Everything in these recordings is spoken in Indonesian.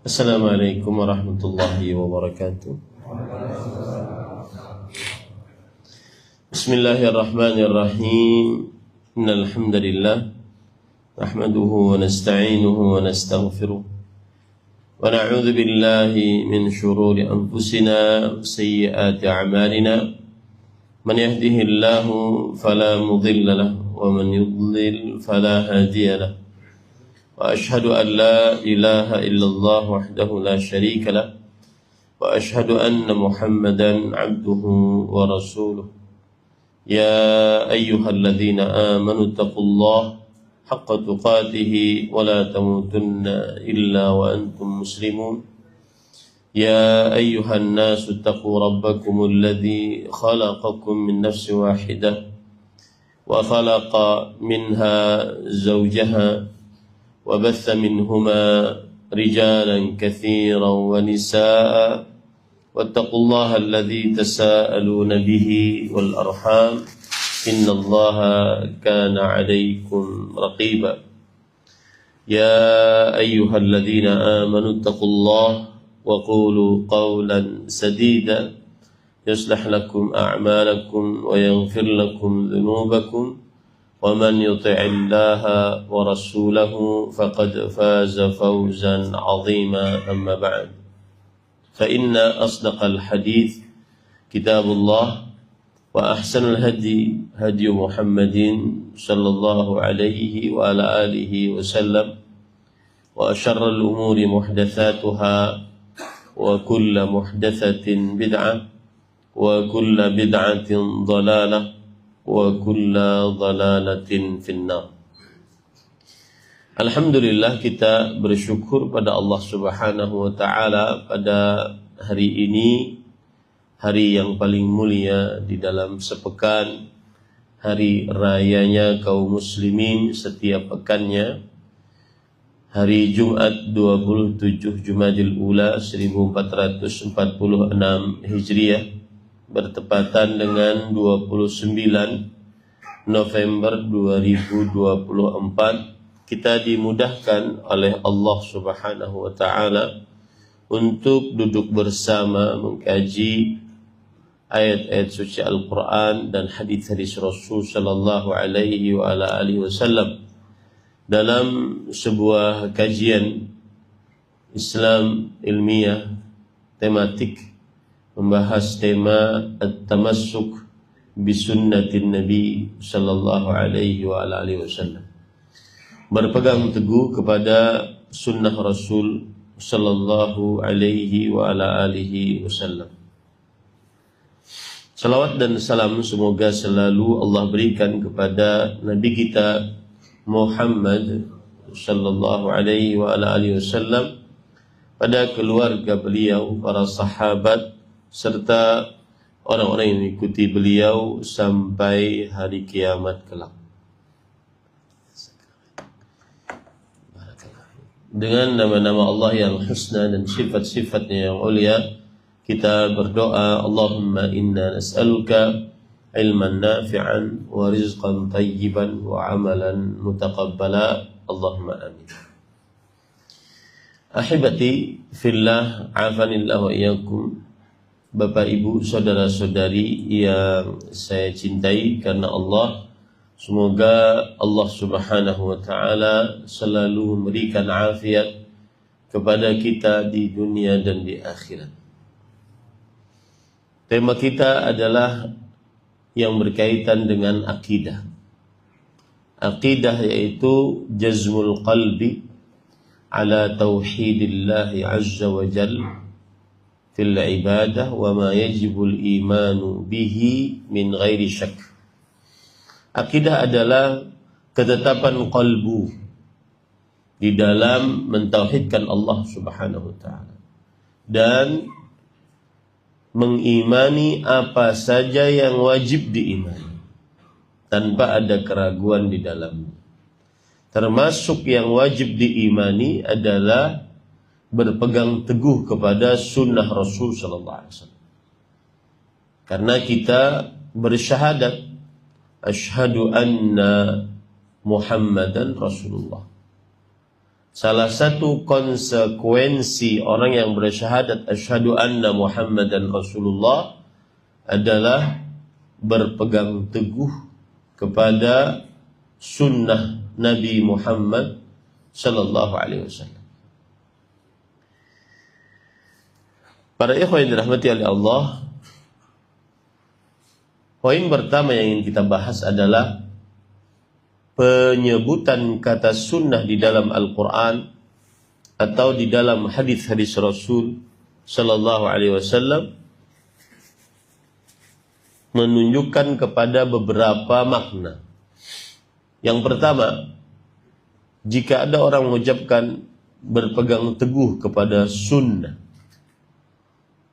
Assalamualaikum warahmatullahi wabarakatuh. Bismillahirrahmanirrahim. Innal hamdalillah nahmaduhu wa nasta'inuhu wa nastaghfiruh wa na'udzu billahi min shururi anfusina wa sayyiati a'malina. Man yahdihillahu fala mudilla lahu wa man yudlil fala hadiya lahu. Wa ashhadu an la ilaha illallah wahdahu la syarika lah wa ashhadu anna Muhammadan abduhu wa rasuluh. Ya ayyuhalladzina amanu taqullaha haqqa tuqatih wa la tamutunna illa wa antum muslimun. Ya ayyuhan nasu taqu rabbakumul ladzi khalaqakum min nafsin wahidah wa khalaqa minha zawjaha وبث منهما رجالا كثيرا ونساء واتقوا الله الذي تساءلون به والأرحام إن الله كان عليكم رقيبا يا أيها الذين آمنوا اتقوا الله وقولوا قولا سديدا يصلح لكم أعمالكم ويغفر لكم ذنوبكم ومن يطع الله ورسوله فقد فاز فوزا عظيما. أما بعد فإن أصدق الحديث كتاب الله وأحسن الهدي هدي محمد صلى الله عليه وعلى آله وسلم وأشر الأمور محدثاتها وكل محدثة بدعة وكل بدعة ضلالة wa kullu dhalalatin finnar. Alhamdulillah, kita bersyukur pada Allah Subhanahu wa taala pada hari ini, hari yang paling mulia di dalam sepekan, hari rayanya kaum muslimin setiap pekannya, hari Jumat 27 Jumadil Ula 1446 Hijriah, bertepatan dengan 29 November 2024, kita dimudahkan oleh Allah Subhanahu wa taala untuk duduk bersama mengkaji ayat-ayat suci Al-Qur'an dan hadis-hadis Rasul sallallahu alaihi wa ala alihi wasallam dalam sebuah kajian Islam ilmiah tematik membahas tema at-tamassuk bisunnatin Nabi sallallahu alaihi wa alihi wasallam, berpegang teguh kepada sunnah Rasul sallallahu alaihi wa alihi wasallam. Salawat dan salam semoga selalu Allah berikan kepada Nabi kita Muhammad sallallahu alaihi wa alihi wasallam, pada keluarga beliau, para sahabat, serta orang-orang yang mengikuti beliau sampai hari kiamat kelak. Dengan nama-nama Allah yang husna dan sifat-sifatnya yang mulia, kita berdoa, Allahumma inna nas'aluka ilman nafi'an wa rizqan tayyiban wa amalan mutaqabbala. Allahumma amin. Ahibati fillah, afanillah wa iyyakum. Bapak, Ibu, saudara-saudari yang saya cintai karena Allah, semoga Allah Subhanahu wa taala selalu memberikan afiat kepada kita di dunia dan di akhirat. Tema kita adalah yang berkaitan dengan akidah. Akidah yaitu jazmul qalbi ala tauhidillahi azza wa jalla fil ibadah wa ma yajibul imanu bihi min ghairi syak. Akidah adalah ketetapan qalbu di dalam mentauhidkan Allah Subhanahu wa taala dan mengimani apa saja yang wajib diimani tanpa ada keraguan di dalamnya. Termasuk yang wajib diimani adalah berpegang teguh kepada sunnah Rasul sallallahu alaihi wasallam. Karena kita bersyahadat asyhadu anna Muhammadan Rasulullah. salah satu konsekuensi orang yang bersyahadat asyhadu anna Muhammadan Rasulullah adalah berpegang teguh kepada sunnah Nabi Muhammad sallallahu alaihi wasallam. Para ikhwan yang dirahmati oleh Allah, poin pertama yang ingin kita bahas adalah penyebutan kata sunnah di dalam Al-Quran atau di dalam hadis-hadis Rasul sallallahu alaihi wasallam menunjukkan kepada beberapa makna. Yang pertama, jika ada orang mengucapkan berpegang teguh kepada sunnah,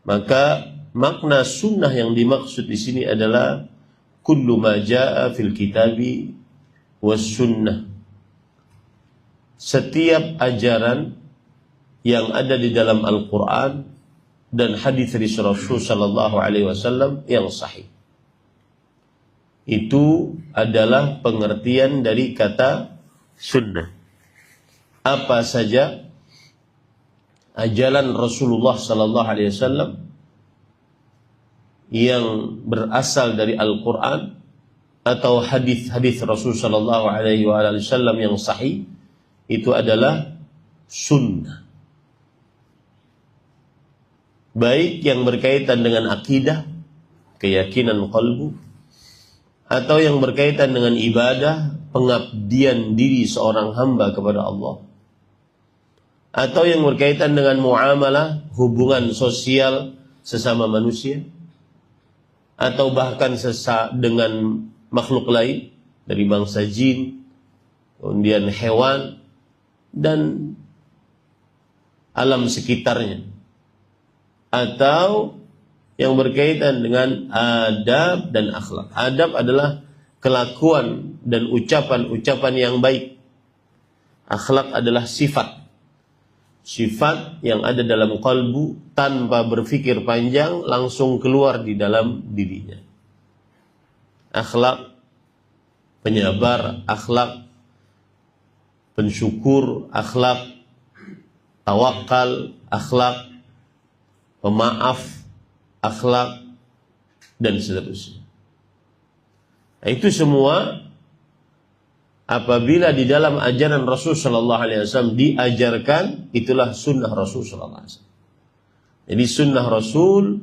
maka makna sunnah yang dimaksud di sini adalah kullu ma jaa fil kitabi was sunnah. Setiap ajaran yang ada di dalam Al-Quran dan hadis Rasul sallallahu alaihi wasallam yang sahih. Itu adalah pengertian dari kata sunnah. Apa saja ajaran Rasulullah sallallahu alaihi wasallam yang berasal dari Al-Quran atau hadis-hadis Rasul sallallahu alaihi wasallam yang sahih, itu adalah sunnah. Baik yang berkaitan dengan akidah, keyakinan qalbu, atau yang berkaitan dengan ibadah, pengabdian diri seorang hamba kepada Allah, atau yang berkaitan dengan muamalah, hubungan sosial sesama manusia, atau bahkan dengan makhluk lain dari bangsa jin, kemudian hewan, dan alam sekitarnya, atau yang berkaitan dengan adab dan akhlak. Adab adalah kelakuan dan ucapan-ucapan yang baik. Akhlak adalah sifat yang ada dalam kalbu tanpa berpikir panjang langsung keluar di dalam dirinya. Akhlak penyabar, akhlak pensyukur, akhlak tawakal, akhlak pemaaf, akhlak dan seterusnya. Nah, itu semua apabila di dalam ajaran Rasul sallallahu alaihi wasallam diajarkan, itulah sunnah Rasul sallallahu alaihi wasallam. Jadi sunnah Rasul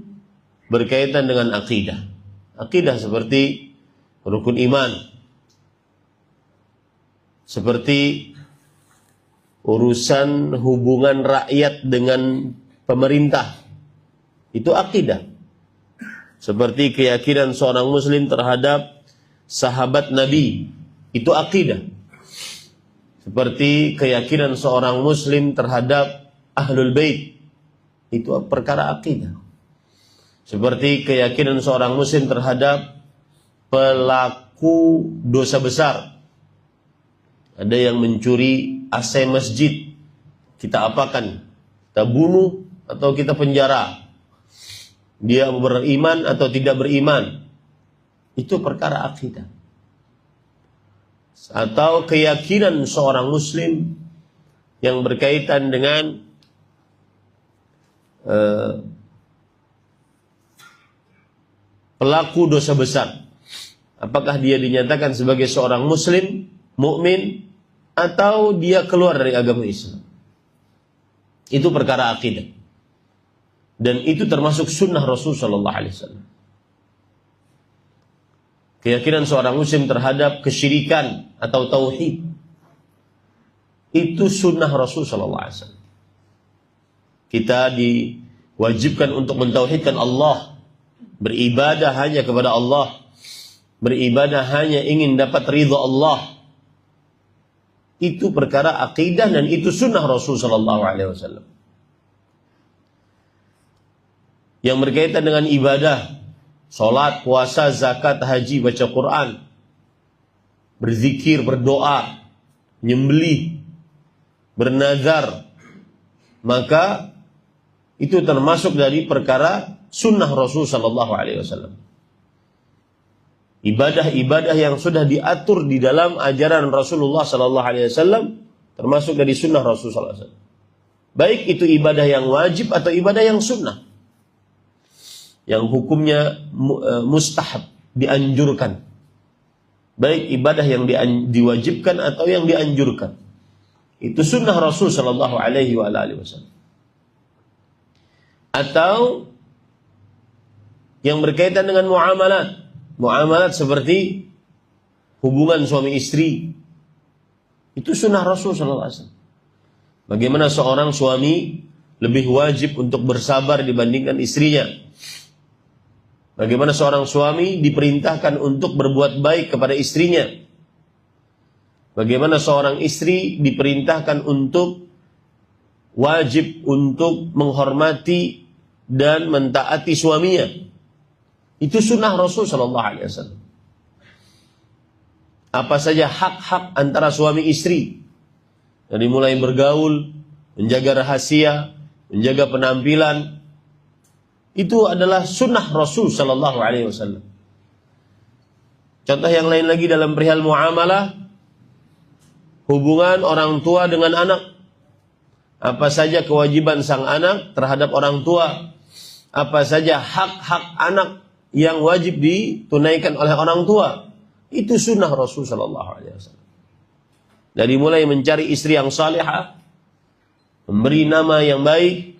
berkaitan dengan akidah. Akidah seperti rukun iman, seperti urusan hubungan rakyat dengan pemerintah, itu akidah. Seperti keyakinan seorang muslim terhadap sahabat Nabi, itu akidah. Seperti keyakinan seorang muslim terhadap ahlul bait, itu perkara akidah. Seperti keyakinan seorang muslim terhadap pelaku dosa besar. Ada yang mencuri AC masjid, kita apakan? Kita bunuh atau kita penjara? Dia beriman atau tidak beriman? Itu perkara akidah. Atau keyakinan seorang muslim yang berkaitan dengan pelaku dosa besar. Apakah dia dinyatakan sebagai seorang muslim, mukmin, atau dia keluar dari agama Islam? Itu perkara akidah. Dan itu termasuk sunnah Rasul sallallahu alaihi wasallam. Keyakinan seorang muslim terhadap kesyirikan atau tauhid, itu sunnah Rasul sallallahu alaihi wasallam. Kita diwajibkan untuk mentauhidkan Allah, beribadah hanya kepada Allah, beribadah hanya ingin dapat ridha Allah. Itu perkara akidah dan itu sunnah Rasul sallallahu alaihi wasallam. Yang berkaitan dengan ibadah, salat, puasa, zakat, haji, baca Quran, berzikir, berdoa, nyembelih, bernazar, maka itu termasuk dari perkara sunnah Rasul sallallahu alaihi wasallam. Ibadah-ibadah yang sudah diatur di dalam ajaran Rasulullah sallallahu alaihi wasallam termasuk dari sunnah Rasulullah SAW. Baik itu ibadah yang wajib atau ibadah yang sunnah, yang hukumnya mustahab, dianjurkan. Baik ibadah yang diwajibkan atau yang dianjurkan, itu sunnah Rasul Sallallahu Alaihi Wasallam. Atau yang berkaitan dengan muamalat seperti hubungan suami istri, itu sunnah Rasul Sallallahu Alaihi Wasallam. Bagaimana seorang suami lebih wajib untuk bersabar dibandingkan istrinya. Bagaimana seorang suami diperintahkan untuk berbuat baik kepada istrinya. Bagaimana seorang istri diperintahkan untuk wajib untuk menghormati dan mentaati suaminya. Itu sunnah Rasul Sallallahu Alaihi Wasallam. Apa saja hak-hak antara suami istri, dari mulai bergaul, menjaga rahasia, menjaga penampilan, itu adalah sunnah Rasul Sallallahu Alaihi Wasallam. Contoh yang lain lagi dalam perihal muamalah, hubungan orang tua dengan anak. Apa saja kewajiban sang anak terhadap orang tua, apa saja hak-hak anak yang wajib ditunaikan oleh orang tua, itu sunnah Rasul Sallallahu Alaihi Wasallam. Dari mulai mencari istri yang salihah, memberi nama yang baik,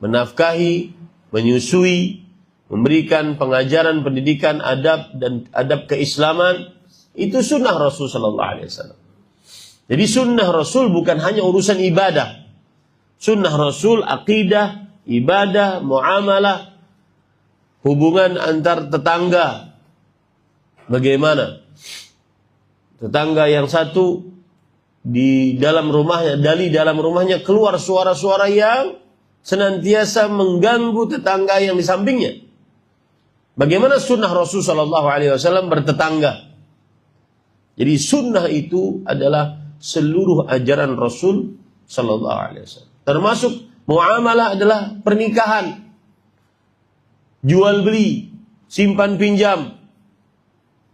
menafkahi, menyusui, memberikan pengajaran, pendidikan, adab dan adab keislaman, itu sunnah Rasul Sallallahu Alaihi Wasallam. Jadi sunnah Rasul bukan hanya urusan ibadah. Sunnah Rasul akidah, ibadah, muamalah, hubungan antar tetangga. Bagaimana tetangga yang satu di dalam rumahnya keluar suara-suara yang senantiasa mengganggu tetangga yang di sampingnya. Bagaimana sunnah Rasul Sallallahu Alaihi Wasallam bertetangga. Jadi sunnah itu adalah seluruh ajaran Rasul Sallallahu Alaihi Wasallam. Termasuk muamalah adalah pernikahan, jual beli, simpan pinjam.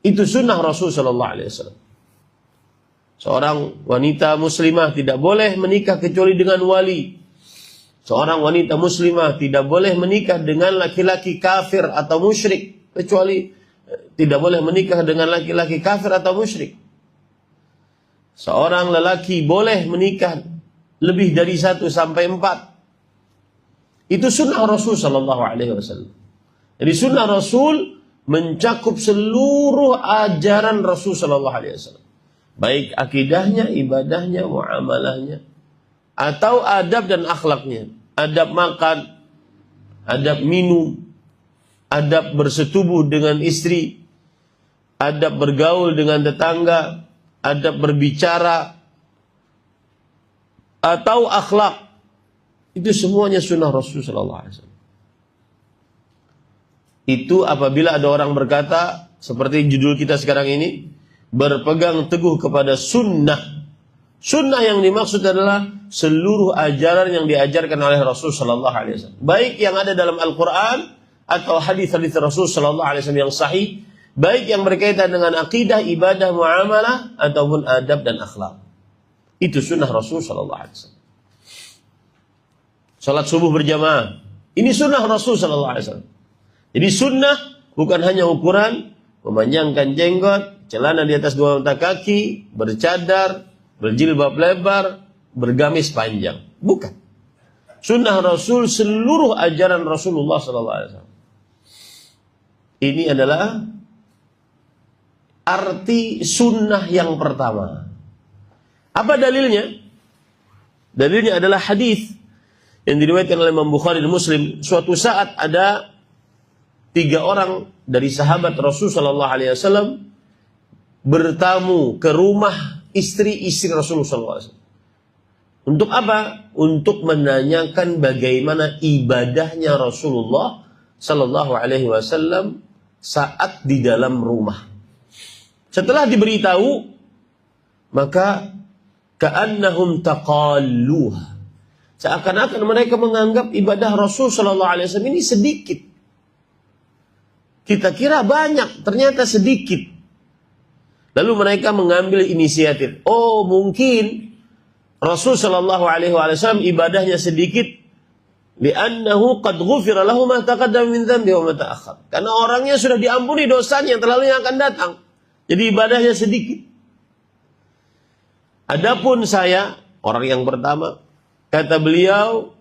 Itu sunnah Rasul Sallallahu Alaihi Wasallam. Seorang wanita muslimah tidak boleh menikah kecuali dengan wali. Seorang wanita muslimah tidak boleh menikah dengan laki-laki kafir atau musyrik, kecuali tidak boleh menikah dengan laki-laki kafir atau musyrik. Seorang lelaki boleh menikah lebih dari 1 sampai 4. Itu sunnah Rasul Sallallahu Alaihi Wasallam. Jadi sunnah Rasul mencakup seluruh ajaran Rasul Sallallahu Alaihi Wasallam, baik akidahnya, ibadahnya, muamalahnya, atau adab dan akhlaknya. Adab makan, adab minum, adab bersetubuh dengan istri, adab bergaul dengan tetangga, adab berbicara, atau akhlak. Itu semuanya sunnah Rasul Sallallahu Alaihi Wasallam. Itu apabila ada orang berkata, seperti judul kita sekarang ini, berpegang teguh kepada sunnah. Sunnah yang dimaksud adalah seluruh ajaran yang diajarkan oleh Rasul Sallallahu Alaihi Wasallam, baik yang ada dalam Al-Quran atau hadis-hadis Rasul Sallallahu Alaihi Wasallam yang sahih, baik yang berkaitan dengan akidah, ibadah, muamalah, ataupun adab dan akhlak. Itu sunnah Rasul Sallallahu Alaihi Wasallam. Salat subuh berjamaah, ini sunnah Rasul Sallallahu Alaihi Wasallam. Jadi sunnah bukan hanya ukuran memanjangkan jenggot, celana di atas 2 mata kaki, bercadar, berjilbab lebar, bergamis panjang. Bukan. Sunnah Rasul seluruh ajaran Rasulullah SAW. Ini adalah arti sunnah yang pertama. Apa dalilnya? Dalilnya adalah hadis yang diriwayatkan oleh Imam Bukhari dan Muslim. Suatu saat ada 3 orang dari sahabat Rasul SAW bertamu ke rumah istri-istri Rasulullah SAW. Untuk apa? Untuk menanyakan bagaimana ibadahnya Rasulullah Sallallahu Alaihi Wasallam saat di dalam rumah. Setelah diberitahu, maka ka'annahum taqalluha, seakan-akan mereka menganggap ibadah Rasul Sallallahu Alaihi Wasallam ini sedikit. Kita kira banyak, ternyata sedikit. Lalu mereka mengambil inisiatif. Oh, mungkin Rasul sallallahu alaihi wasallam ibadahnya sedikit, li'annahu qad ghufira lahu ma taqaddama min dhanbi wa ma ta'akhkhar. Karena orangnya sudah diampuni dosanya yang terlalu yang akan datang. Jadi ibadahnya sedikit. Adapun saya, orang yang pertama, kata beliau,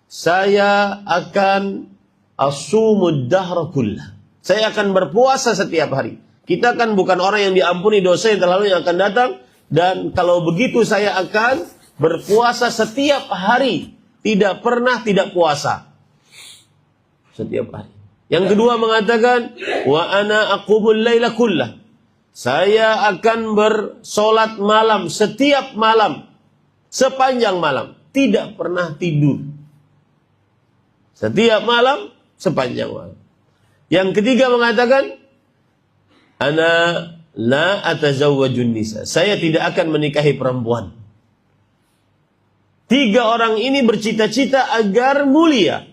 saya akan asumud dahra kullah. Saya akan berpuasa setiap hari. Kita kan bukan orang yang diampuni dosa yang terlalu yang akan datang. Dan kalau begitu saya akan berpuasa setiap hari. Tidak pernah tidak puasa. Setiap hari. Yang kedua mengatakan, wa ana aqumul laila kullah. Saya akan bersolat malam setiap malam. Sepanjang malam. Tidak pernah tidur. Setiap malam, sepanjang malam. Yang ketiga mengatakan, ana la atazawwajun nisa. Saya tidak akan menikahi perempuan. Tiga orang ini bercita-cita agar mulia.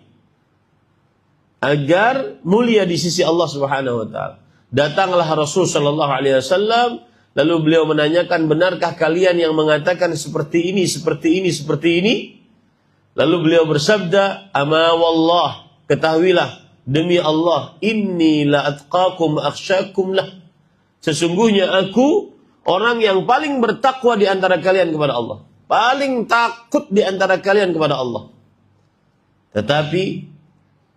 Agar mulia di sisi Allah Subhanahu wa taala. Datanglah Rasul sallallahu alaihi wasallam, lalu beliau menanyakan, benarkah kalian yang mengatakan seperti ini, seperti ini, seperti ini? Lalu beliau bersabda, ama wallah, ketahuilah, demi Allah, inni la atqakum akhsyakum lah. Sesungguhnya aku orang yang paling bertakwa di antara kalian kepada Allah. Paling takut di antara kalian kepada Allah. Tetapi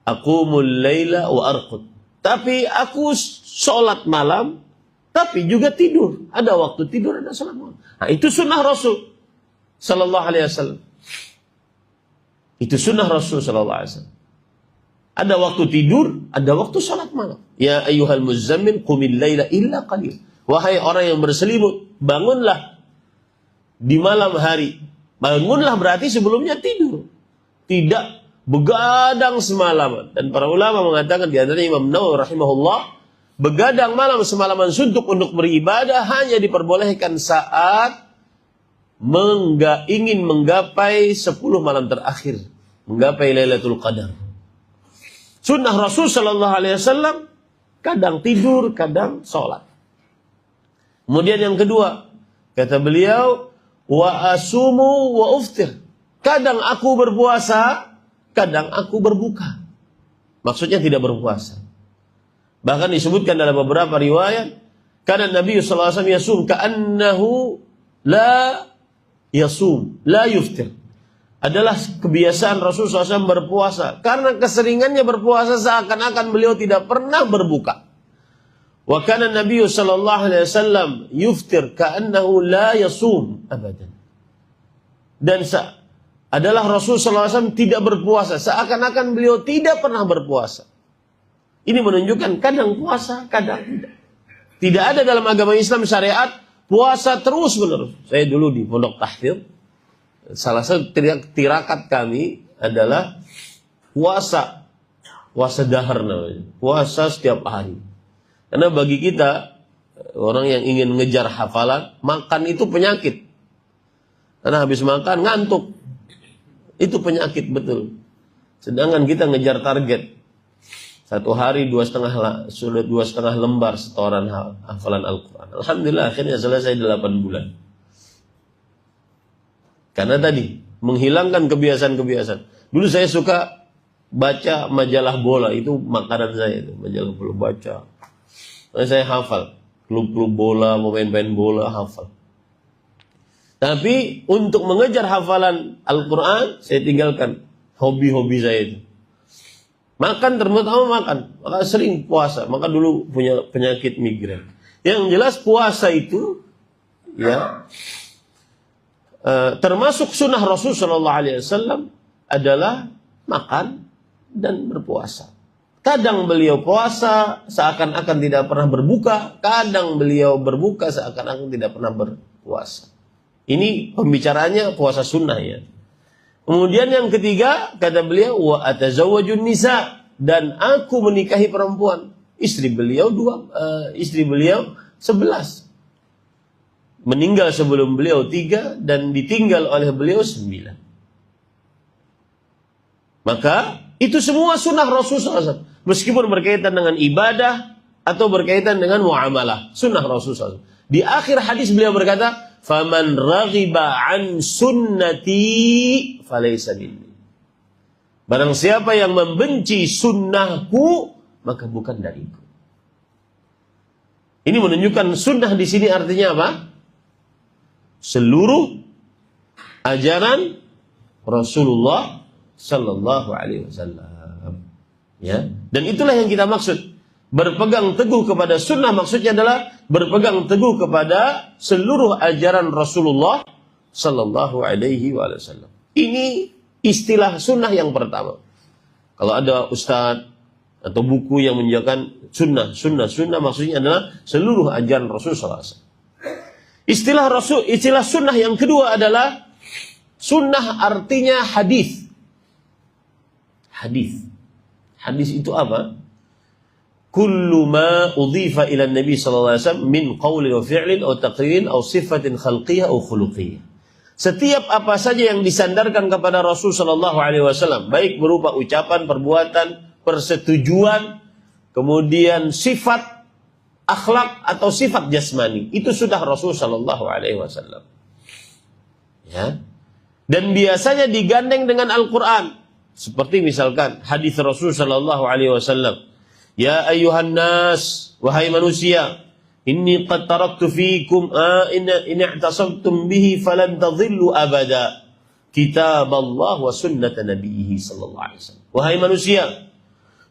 aqumul laila wa arqud. Tapi aku sholat malam, tapi juga tidur. Ada waktu tidur, ada sholat malam. Nah, itu sunnah Rasul sallallahu alaihi wasallam. Itu sunnah Rasul sallallahu alaihi wasallam. Ada waktu tidur, ada waktu salat malam. Ya ayyuhal muzammil qumil laila illa qalil. Wahai orang yang berselimut, bangunlah di malam hari. Bangunlah berarti sebelumnya tidur. Tidak begadang semalaman. Dan para ulama mengatakan, di antaranya Imam Nawawi rahimahullah, begadang malam semalaman suntuk untuk beribadah hanya diperbolehkan saat ingin menggapai 10 malam terakhir. Menggapai Lailatul Qadar. Sunnah Rasul sallallahu alaihi wasallam kadang tidur, kadang sholat. Kemudian yang kedua, kata beliau, wa asumu wa uftir. Kadang aku berpuasa, kadang aku berbuka. Maksudnya tidak berpuasa. Bahkan disebutkan dalam beberapa riwayat, karena Nabi sallallahu alaihi wasallam yasum ka'annahu la yasum, la yuftir. Adalah kebiasaan Rasulullah SAW berpuasa. Karena keseringannya berpuasa seakan-akan beliau tidak pernah berbuka. Wa kana Nabi sallallahu alaihi wasallam yuftir ka'annahu la yasum abadan. Dan adalah Rasul sallallahu alaihi wasallam tidak berpuasa seakan-akan beliau tidak pernah berpuasa. Ini menunjukkan kadang puasa, kadang tidak. Tidak ada dalam agama Islam syariat puasa terus-menerus. Saya dulu di Pondok Tahfidz, salah satu tirakat kami adalah puasa dahar namanya, puasa setiap hari. Karena bagi kita orang yang ingin ngejar hafalan, makan itu penyakit. Karena habis makan ngantuk, itu penyakit betul. Sedangkan kita ngejar target, satu hari 2,5 lembar setoran hafalan Al-Quran. Alhamdulillah akhirnya selesai 8 bulan. Karena tadi, menghilangkan kebiasaan-kebiasaan. Dulu saya suka baca majalah bola, itu makanan saya itu, majalah bola baca. Saya hafal, klub-klub bola, pemain-pemain bola, hafal. Tapi untuk mengejar hafalan Al-Quran, saya tinggalkan hobi-hobi saya itu. Makan, terutama makan, maka sering puasa, maka dulu punya penyakit migrain. Yang jelas puasa itu, ya, termasuk sunnah Rasul Sallallahu Alaihi Wasallam adalah makan dan berpuasa. Kadang beliau puasa seakan-akan tidak pernah berbuka, kadang beliau berbuka seakan-akan tidak pernah berpuasa. Ini pembicaraannya puasa sunnah ya. Kemudian yang ketiga kata beliau, wa atazawwajun nisa, dan aku menikahi perempuan. Istri beliau 11. Meninggal sebelum beliau 3 dan ditinggal oleh beliau 9. Maka itu semua sunnah Rasulullah SAW. Meskipun berkaitan dengan ibadah atau berkaitan dengan muamalah, sunnah Rasulullah SAW. Di akhir hadis beliau berkata, faman raghiba an sunnati falaysa minni. Barang siapa yang membenci sunnahku, maka bukan dariku. Ini menunjukkan sunnah di sini artinya apa? Seluruh ajaran Rasulullah sallallahu alaihi wasallam. Ya, dan itulah yang kita maksud. Berpegang teguh kepada sunnah maksudnya adalah berpegang teguh kepada seluruh ajaran Rasulullah sallallahu alaihi wasallam. Ini istilah sunnah yang pertama. Kalau ada ustadz atau buku yang menjelaskan sunnah maksudnya adalah seluruh ajaran Rasul sallallahu alaihi wasallam. Istilah sunnah yang kedua adalah sunnah artinya hadis. Hadis itu apa? Kullu ma udhifa ila Nabi sallallahu alaihi wasallam min qaulin wa fi'lin aw taqririn aw sifatin khalqiyah aw khuluqiyah. Setiap apa saja yang disandarkan kepada Rasul sallallahu alaihi wasallam, baik berupa ucapan, perbuatan, persetujuan, kemudian sifat akhlak atau sifat jasmani, itu sudah Rasul sallallahu alaihi wasallam. Ya. Dan biasanya digandeng dengan Al-Qur'an. Seperti misalkan hadis Rasul sallallahu alaihi wasallam, ya ayuhan nas, wahai manusia, inni qad taraktu fiikum in i'tasamtum bihi falan tadhillu abada, kitab Allah wa sunnata nabiyhi sallallahu alaihi wasallam. Wahai manusia,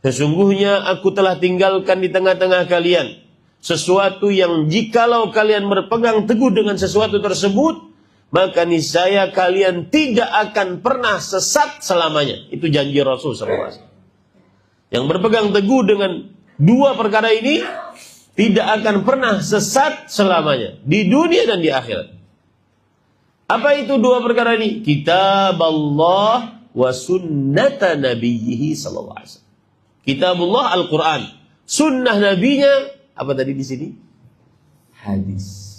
sesungguhnya aku telah tinggalkan di tengah-tengah kalian sesuatu yang jikalau kalian berpegang teguh dengan sesuatu tersebut, maka niscaya kalian tidak akan pernah sesat selamanya. Itu janji Rasul sallallahu alaihi wasallam. Yang berpegang teguh dengan dua perkara ini tidak akan pernah sesat selamanya di dunia dan di akhirat. Apa itu dua perkara ini? Kitab Allah wa sunnata nabiyhi sallallahu alaihi wasallam. Kitabullah Al-Quran, sunnah nabinya apa tadi di sini? Hadis.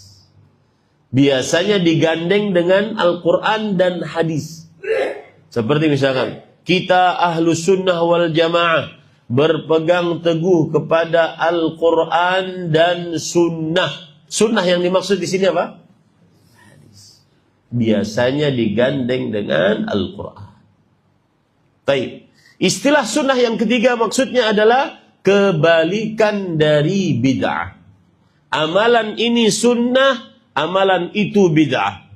Biasanya digandeng dengan Al-Quran dan hadis. Seperti misalkan kita ahlu sunnah wal jamaah berpegang teguh kepada Al-Quran dan sunnah. Sunnah yang dimaksud di sini apa? Hadis. Biasanya digandeng dengan Al-Quran. Baik. Istilah sunnah yang ketiga maksudnya adalah kebalikan dari bid'ah. Amalan ini sunnah, amalan itu bid'ah.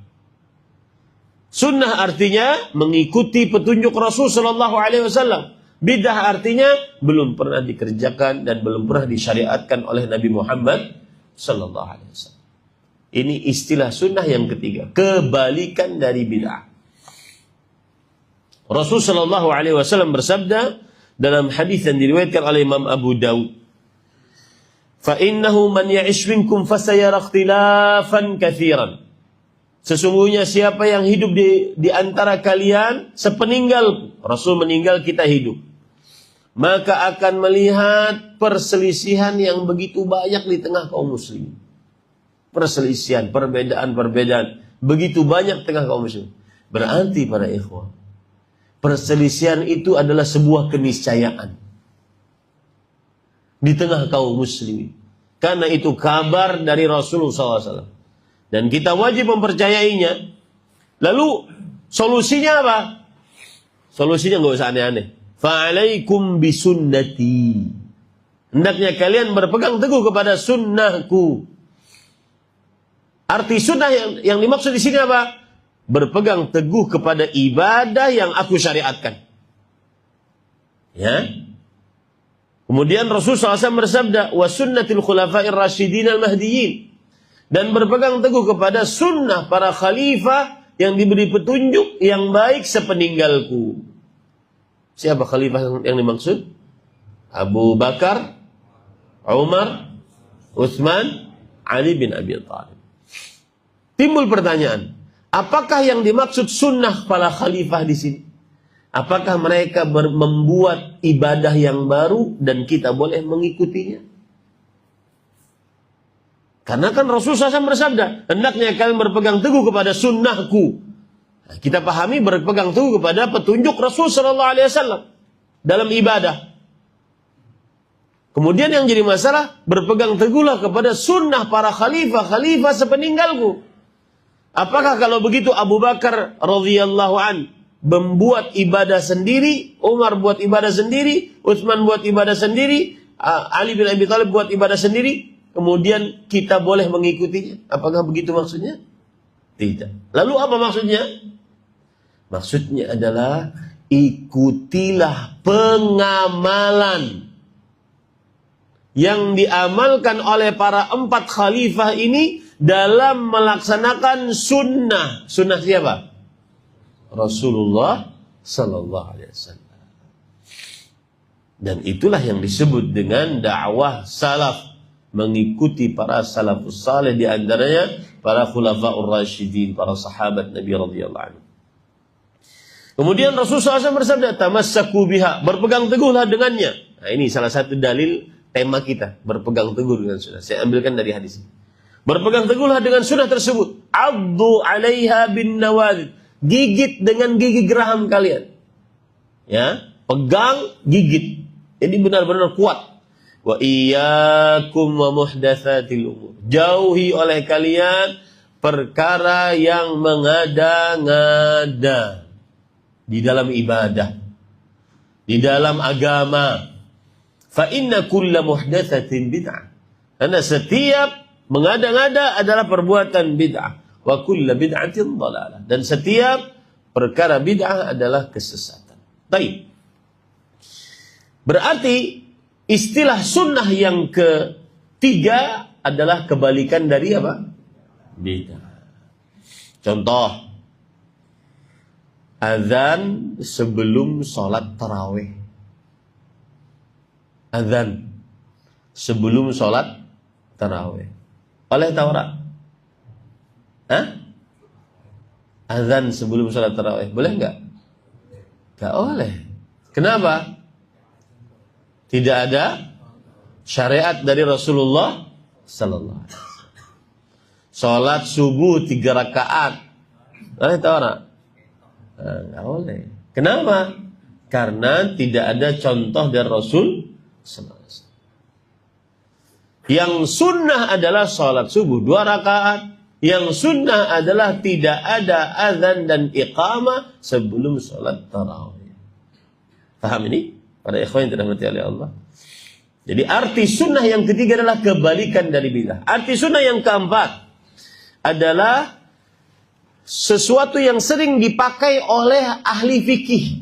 Sunnah artinya mengikuti petunjuk Rasul sallallahu alaihi wasallam. Bid'ah artinya belum pernah dikerjakan dan belum pernah disyariatkan oleh Nabi Muhammad sallallahu alaihi wasallam. Ini istilah sunnah yang ketiga, kebalikan dari bid'ah. Rasul sallallahu alaihi wasallam bersabda dalam hadis yang diriwayatkan oleh Imam Abu Daud, "Fa innahu man ya'ish minkum fasayara ikhtilafan katsiran." Sesungguhnya siapa yang hidup di antara kalian sepeninggal Rasul meninggal, kita hidup, maka akan melihat perselisihan yang begitu banyak di tengah kaum muslimin. Perselisihan, perbedaan begitu banyak tengah kaum muslimin. Berarti para ikhwah, perselisihan itu adalah sebuah keniscayaan di tengah kaum muslimin. Karena itu kabar dari Rasulullah SAW. Dan kita wajib mempercayainya. Lalu solusinya apa? Solusinya nggak usah aneh-aneh. Fa'alaikum bisunnati. Hendaknya kalian berpegang teguh kepada sunnahku. Arti sunnah yang dimaksud di sini apa? Berpegang teguh kepada ibadah yang aku syariatkan. Ya. Kemudian Rasulullah SAW bersabda, wa sunnatil khulafa'ir rasyidin al-mahdiyyin. Dan berpegang teguh kepada sunnah para khalifah yang diberi petunjuk yang baik sepeninggalku. Siapa khalifah yang dimaksud? Abu Bakar, Umar, Utsman, Ali bin Abi Thalib. Timbul pertanyaan, apakah yang dimaksud sunnah para khalifah di sini? Apakah mereka membuat ibadah yang baru dan kita boleh mengikutinya? Karena kan Rasulullah SAW bersabda, hendaknya kalian berpegang teguh kepada sunnahku. Nah, kita pahami berpegang teguh kepada petunjuk Rasul SAW dalam ibadah. Kemudian yang jadi masalah, berpegang teguhlah kepada sunnah para khalifah sepeninggalku. Apakah kalau begitu Abu Bakar radhiyallahu an membuat ibadah sendiri, Umar buat ibadah sendiri, Utsman buat ibadah sendiri, Ali bin Abi Thalib buat ibadah sendiri, kemudian kita boleh mengikutinya? Apakah begitu maksudnya? Tidak. Lalu apa maksudnya? Maksudnya adalah ikutilah pengamalan yang diamalkan oleh para 4 khalifah ini dalam melaksanakan sunnah. Sunnah siapa? Rasulullah sallallahu alaihi wasallam. Dan itulah yang disebut dengan dakwah salaf, mengikuti para salafus saleh, di antaranya para khulafaur rasyidin, para sahabat Nabi radhiyallahu anhu. Kemudian Rasulullah SAW bersabda, tamassaku biha, berpegang teguhlah dengannya. Nah, ini salah satu dalil tema kita, berpegang teguh dengan sunnah. Saya ambilkan dari hadis ini. Berpegang teguhlah dengan sunnah tersebut. Addu 'alaiha bin nawajid, gigit dengan gigi geraham kalian. Ya, pegang, gigit. Jadi benar-benar kuat. Wa iyyakum wa muhdatsatil umur, jauhi oleh kalian perkara yang mengada-ngada di dalam ibadah, di dalam agama. Fa inna kulla muhdatsatin bid'ah, karena setiap mengada-ngada adalah perbuatan bid'ah. Wa kulla bid'atin dhalalah, dan setiap perkara bid'ah adalah kesesatan. Baik. Berarti istilah sunnah yang ketiga adalah kebalikan dari apa? Bid'ah. Contoh, azan sebelum sholat tarawih. Azan sebelum sholat tarawih. Boleh tahu tak? Hah? Azan sebelum sholat tarawih boleh nggak? Nggak boleh. Kenapa? Tidak ada syariat dari Rasulullah sallallahu alaihi wasallam. Sholat subuh 3 rakaat. Boleh tahu tak? Nggak boleh. Kenapa? Karena tidak ada contoh dari Rasul sallallahu alaihi wasallam. Yang sunnah adalah sholat subuh 2 rakaat. Yang sunnah adalah tidak ada azan dan iqamah sebelum sholat tarawih. Paham ini? Para ikhwan yang dirahmati oleh Allah. Jadi arti sunnah yang ketiga adalah kebalikan dari bid'ah. Arti sunnah yang keempat adalah sesuatu yang sering dipakai oleh ahli fikih.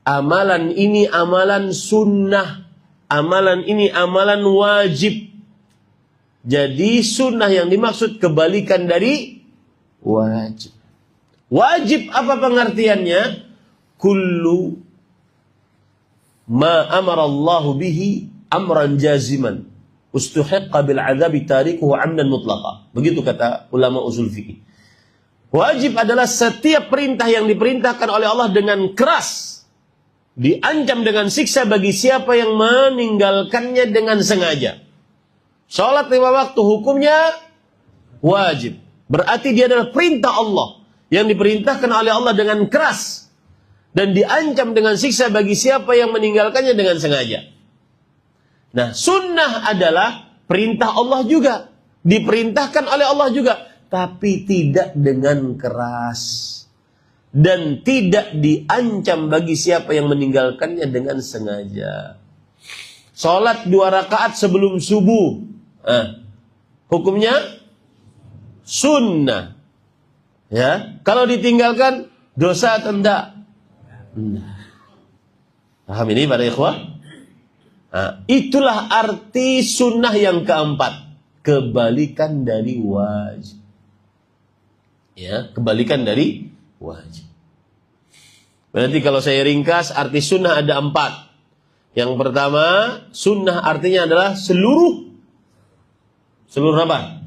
Amalan ini amalan sunnah, amalan ini amalan wajib. Jadi sunnah yang dimaksud kebalikan dari wajib. Wajib apa pengertiannya? Kullu ma amara Allah bihi amran jaziman ustuhiqqa bil adzabi tarikuhu 'amdan mutlaqa. Begitu kata ulama usul fikih. Wajib adalah setiap perintah yang diperintahkan oleh Allah dengan keras, diancam dengan siksa bagi siapa yang meninggalkannya dengan sengaja. Salat 5 waktu hukumnya wajib. Berarti dia adalah perintah Allah yang diperintahkan oleh Allah dengan keras dan diancam dengan siksa bagi siapa yang meninggalkannya dengan sengaja. Nah, sunnah adalah perintah Allah juga, diperintahkan oleh Allah juga, tapi tidak dengan keras dan tidak diancam bagi siapa yang meninggalkannya dengan sengaja. Salat 2 rakaat sebelum subuh, hukumnya sunnah. Ya, kalau ditinggalkan dosa atau enggak? Paham ini para ikhwah? Itulah arti sunnah yang keempat, kebalikan dari wajib. Ya, kebalikan dari wajib. Berarti kalau saya ringkas, arti sunnah ada 4. Yang pertama, sunnah artinya adalah seluruh apa?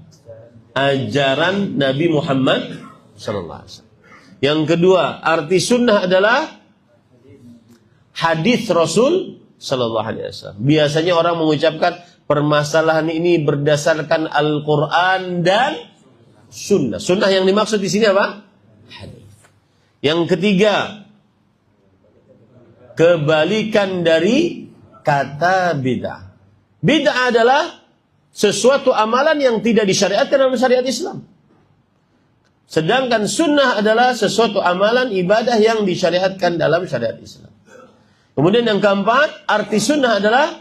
Ajaran Nabi Muhammad sallallahu alaihi wasallam. Yang kedua, arti sunnah adalah hadis Rasul sallallahu alaihi wasallam. Biasanya orang mengucapkan permasalahan ini berdasarkan Al-Qur'an dan sunnah. Sunnah yang dimaksud di sini apa? Hadis. Yang ketiga, kebalikan dari kata bid'ah. Bid'ah adalah sesuatu amalan yang tidak disyariatkan dalam syariat Islam. Sedangkan sunnah adalah sesuatu amalan ibadah yang disyariatkan dalam syariat Islam. Kemudian yang keempat, arti sunnah adalah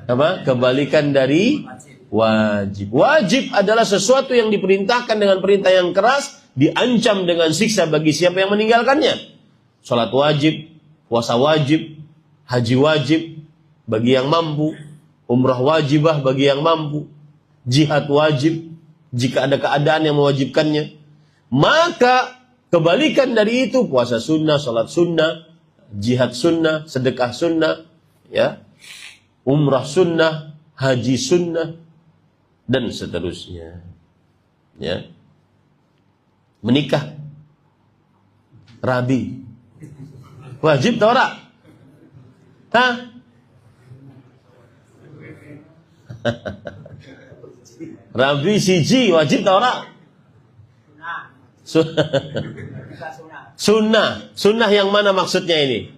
apa? Kebalikan dari wajib. Wajib adalah sesuatu yang diperintahkan dengan perintah yang keras, diancam dengan siksa bagi siapa yang meninggalkannya. Salat wajib, puasa wajib, haji wajib bagi yang mampu, umrah wajibah bagi yang mampu, jihad wajib jika ada keadaan yang mewajibkannya. Maka kebalikan dari itu, puasa sunnah, salat sunnah, jihad sunnah, sedekah sunnah, ya, umrah sunnah, haji sunnah, dan seterusnya. Ya. Menikah rabi wajib atau ora? Hah? Rabi siji wajib atau ora? Sunnah yang mana maksudnya ini?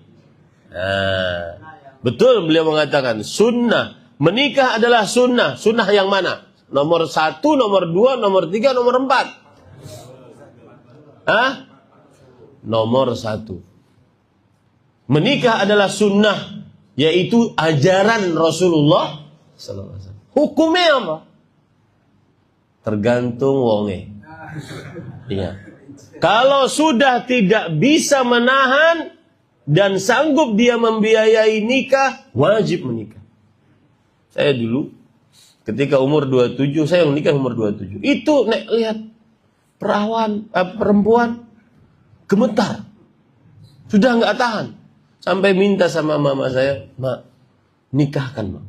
Betul beliau mengatakan sunnah. Menikah adalah sunnah. Sunnah yang mana? Nomor 1, nomor 2, nomor 3, nomor 4. Nomor 1. Menikah adalah sunnah, yaitu ajaran Rasulullah sallallahu alaihi wasallam. Hukumnya apa? Tergantung wonge. Iya. Kalau sudah tidak bisa menahan dan sanggup dia membiayai nikah, wajib menikah. Saya dulu ketika umur 27, saya menikah umur 27. Itu lihat perawan, perempuan gemetar. Sudah enggak tahan. Sampai minta sama mama saya, "Mak, nikahkan, Mak."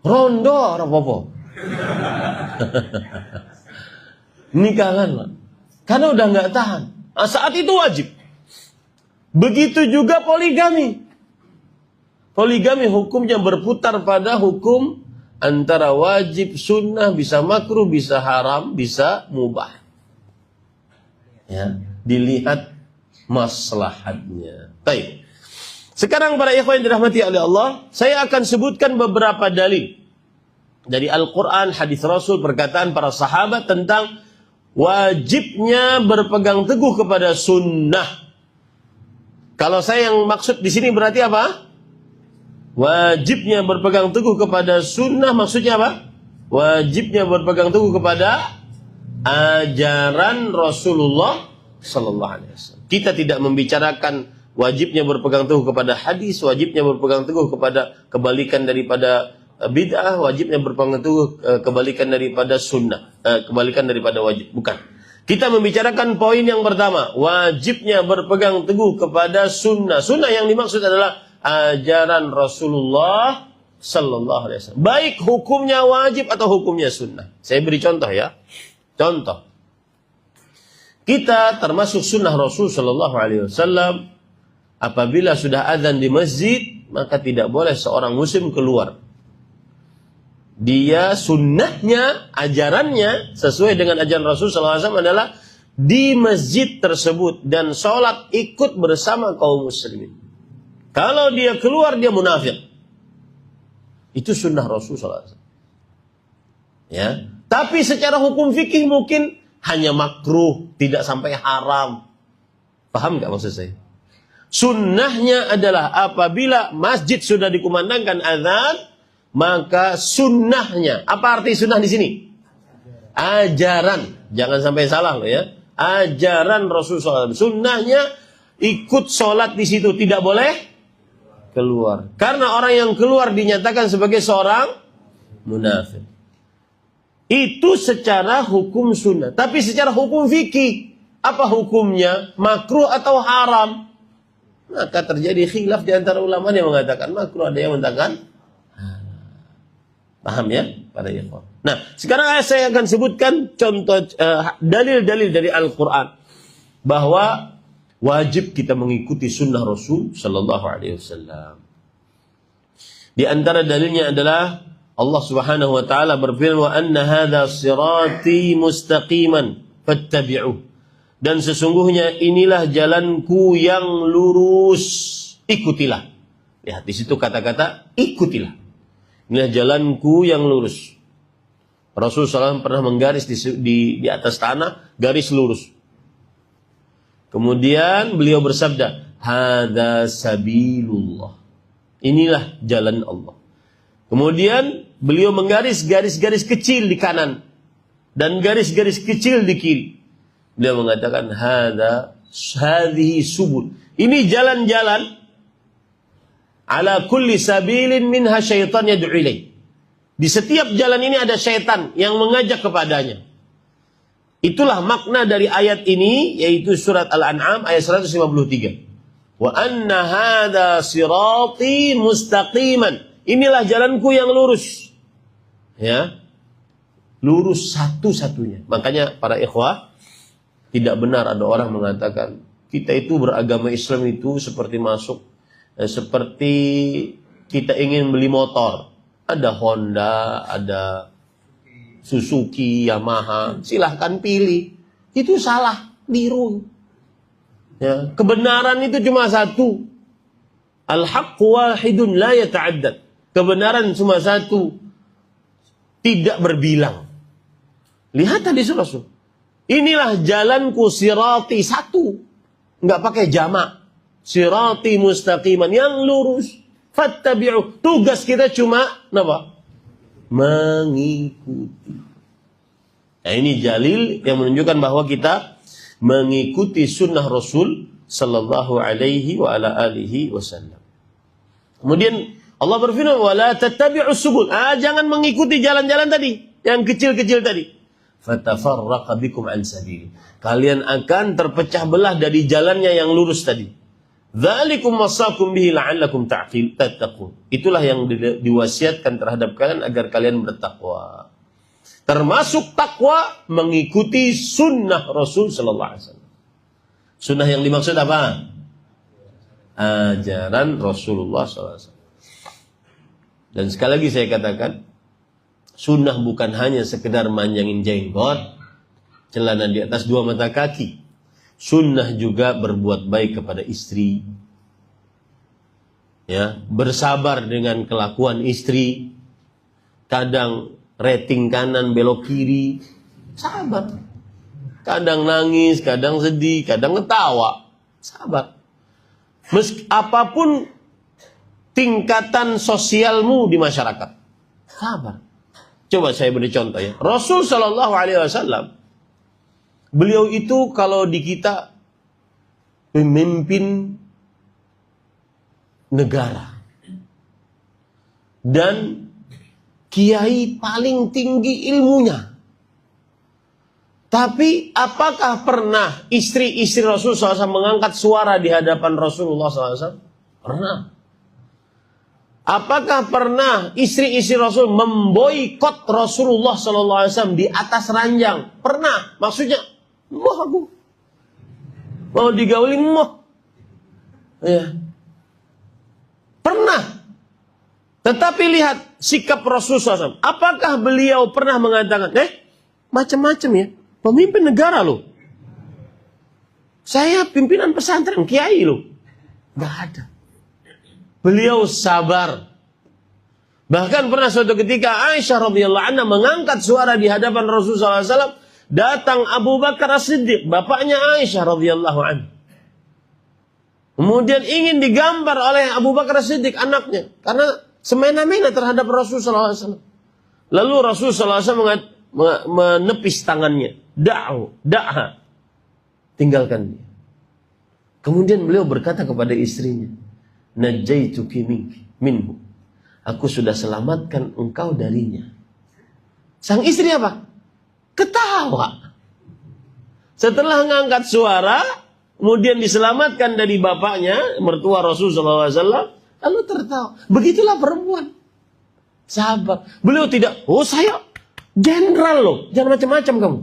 Rondo ora apa-apa. Nikahkan, Mak. Karena udah enggak tahan. Saat itu wajib. Begitu juga poligami. Poligami hukumnya berputar pada hukum antara wajib, sunnah, bisa makruh, bisa haram, bisa mubah. Ya, dilihat maslahatnya. Baik. Sekarang para ikhwan yang dirahmati oleh Allah, saya akan sebutkan beberapa dalil dari Al-Quran, hadis Rasul, perkataan para sahabat tentang wajibnya berpegang teguh kepada sunnah. Kalau saya yang maksud di sini berarti apa? Wajibnya berpegang teguh kepada sunnah maksudnya apa? Wajibnya berpegang teguh kepada ajaran Rasulullah sallallahu alaihi wasallam. Kita tidak membicarakan wajibnya berpegang teguh kepada hadis, wajibnya berpegang teguh kepada kebalikan daripada bid'ah, wajibnya berpegang teguh kebalikan daripada sunnah, kebalikan daripada wajib. Bukan. Kita membicarakan poin yang pertama, wajibnya berpegang teguh kepada sunnah. Sunnah yang dimaksud adalah ajaran Rasulullah sallallahu alaihi wasallam. Baik hukumnya wajib atau hukumnya sunnah. Saya beri contoh ya. Contoh. Kita termasuk sunnah Rasul sallallahu alaihi wasallam, apabila sudah azan di masjid, maka tidak boleh seorang muslim keluar. Dia sunnahnya, ajarannya sesuai dengan ajaran Rasul SAW adalah di masjid tersebut dan sholat ikut bersama kaum muslimin. Kalau dia keluar dia munafik. Itu sunnah Rasul SAW. Ya, tapi secara hukum fikih mungkin hanya makruh, tidak sampai haram. Paham nggak maksud saya? Sunnahnya adalah apabila masjid sudah dikumandangkan azan, maka sunnahnya, apa arti sunnah di sini? Ajaran, jangan sampai salah loh ya. Ajaran Rasulullah SAW. Sunnahnya ikut sholat di situ, tidak boleh keluar. Karena orang yang keluar dinyatakan sebagai seorang munafik. Itu secara hukum sunnah. Tapi secara hukum fikih, apa hukumnya? Makruh atau haram? Maka terjadi khilaf di antara ulama yang mengatakan makruh, ada yang mengatakan paham ya para ikhwan. Nah, sekarang saya akan sebutkan contoh dalil-dalil dari Al-Quran bahwa wajib kita mengikuti sunnah Rasul sallallahu alaihi wasallam. Di antara dalilnya adalah Allah Subhanahu wa taala berfirman, "Wa anna hadza sirati mustaqiman fattabi'uh." Dan sesungguhnya inilah jalanku yang lurus, ikutilah. Lihat di situ kata-kata ikutilah. Inilah jalanku yang lurus. Rasulullah SAW pernah menggaris di atas tanah, garis lurus. Kemudian beliau bersabda, "Hadza sabilullah." Inilah jalan Allah. Kemudian beliau menggaris garis-garis kecil di kanan dan garis-garis kecil di kiri. Beliau mengatakan, hadhihi subul. Ini jalan-jalan, ala kulli sabilin minha syaitan yad'u ilaih. Di setiap jalan ini ada syaitan yang mengajak kepadanya. Itulah makna dari ayat ini, yaitu surat Al-An'am ayat 153. Wa anna hadha sirati mustaqiman. Inilah jalanku yang lurus. Ya. Lurus satu-satunya. Makanya para ikhwah, tidak benar ada orang mengatakan kita itu beragama Islam itu seperti seperti kita ingin beli motor. Ada Honda, ada Suzuki, Yamaha, silahkan pilih. Itu salah, keliru. Ya, kebenaran itu cuma satu. Al-haqqu wahidun la yata'addad. Kebenaran cuma satu, tidak berbilang. Lihat tadi Rasul. Inilah jalanku sirati, satu. Enggak pakai jamak. Sirati mustaqiman, yang lurus. Fattabi'u. Tugas kita cuma apa? Mengikuti. Nah, ini dalil yang menunjukkan bahwa kita mengikuti sunnah Rasul sallallahu alaihi wa ala alihi wasallam. Kemudian Allah berfirman, "Wala tattabi'us subul." Jangan mengikuti jalan-jalan tadi, yang kecil-kecil tadi. Fatafarraqa bikum an sabili. Kalian akan terpecah belah dari jalannya yang lurus tadi. Dzalikum wasaqum bihi la'allakum tattaqun. Itulah yang diwasiatkan terhadap kalian agar kalian bertakwa. Termasuk takwa mengikuti sunnah Rasul sallallahu alaihi wasallam. Sunnah yang dimaksud apa? Ajaran Rasulullah sallallahu alaihi wasallam. Dan sekali lagi saya katakan, sunnah bukan hanya sekedar manjangin jenggot, celana di atas 2 mata kaki. Sunnah juga berbuat baik kepada istri. Ya, bersabar dengan kelakuan istri. Kadang rating kanan belok kiri, sabar. Kadang nangis, kadang sedih, kadang ketawa, sabar. Apapun tingkatan sosialmu di masyarakat, sabar. Coba saya beri contoh ya. Rasul Shallallahu Alaihi Wasallam, beliau itu kalau di kita pemimpin negara dan kiai paling tinggi ilmunya. Tapi apakah pernah istri-istri Rasul SAW mengangkat suara di hadapan Rasulullah SAW? Pernah. Apakah pernah istri-istri Rasul memboikot Rasulullah SAW di atas ranjang? Pernah. Maksudnya, aku mau digaulin ya. Pernah. Tetapi lihat sikap Rasulullah SAW. Apakah beliau pernah mengatakan, macam-macam ya, pemimpin negara loh. Saya pimpinan pesantren, kiai loh. Gak ada. Beliau sabar. Bahkan pernah suatu ketika Aisyah radhiyallahu anha mengangkat suara di hadapan Rasulullah SAW. Datang Abu Bakar As-Siddiq, bapaknya Aisyah radhiyallahu anha. Kemudian ingin digambar oleh Abu Bakar As-Siddiq, anaknya. Karena semena-mena terhadap Rasulullah SAW. Lalu Rasulullah SAW menepis tangannya. Da'ha. Tinggalkan dia. Kemudian beliau berkata kepada istrinya, "Najaituki minhu." Aku sudah selamatkan engkau darinya. Sang istri apa? Ketawa. Setelah mengangkat suara, kemudian diselamatkan dari bapaknya, mertua Rasulullah SAW, lalu tertawa. Begitulah perempuan. Sahabat. Beliau tidak, saya jenderal loh, jangan macam-macam kamu.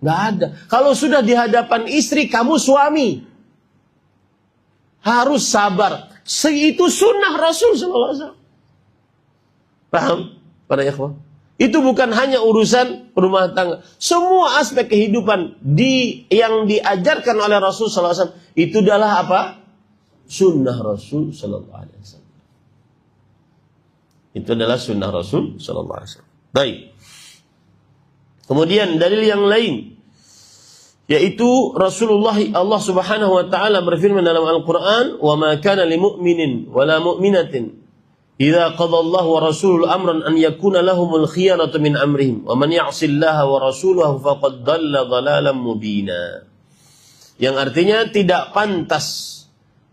Nggak ada. Kalau sudah di hadapan istri, kamu suami. Harus sabar. Itu sunnah Rasul SAW. Paham? Para ikhwah? Itu bukan hanya urusan rumah tangga. Semua aspek kehidupan yang diajarkan oleh Rasul SAW. Itu adalah apa? Sunnah Rasul SAW. Itu adalah sunnah Rasul SAW. Baik. Kemudian dalil yang lain, yaitu Rasulullah, Allah Subhanahu wa taala berfirman dalam Al-Qur'an, "Wa ma kana lil mu'minin wa la mu'minatin idza qada Allah wa rasuluhu amran an yakuna lahumul khiyaratu min amrihim wa man ya'sillaha wa rasulahu faqad dhalla dhalalan mubina." Yang artinya tidak pantas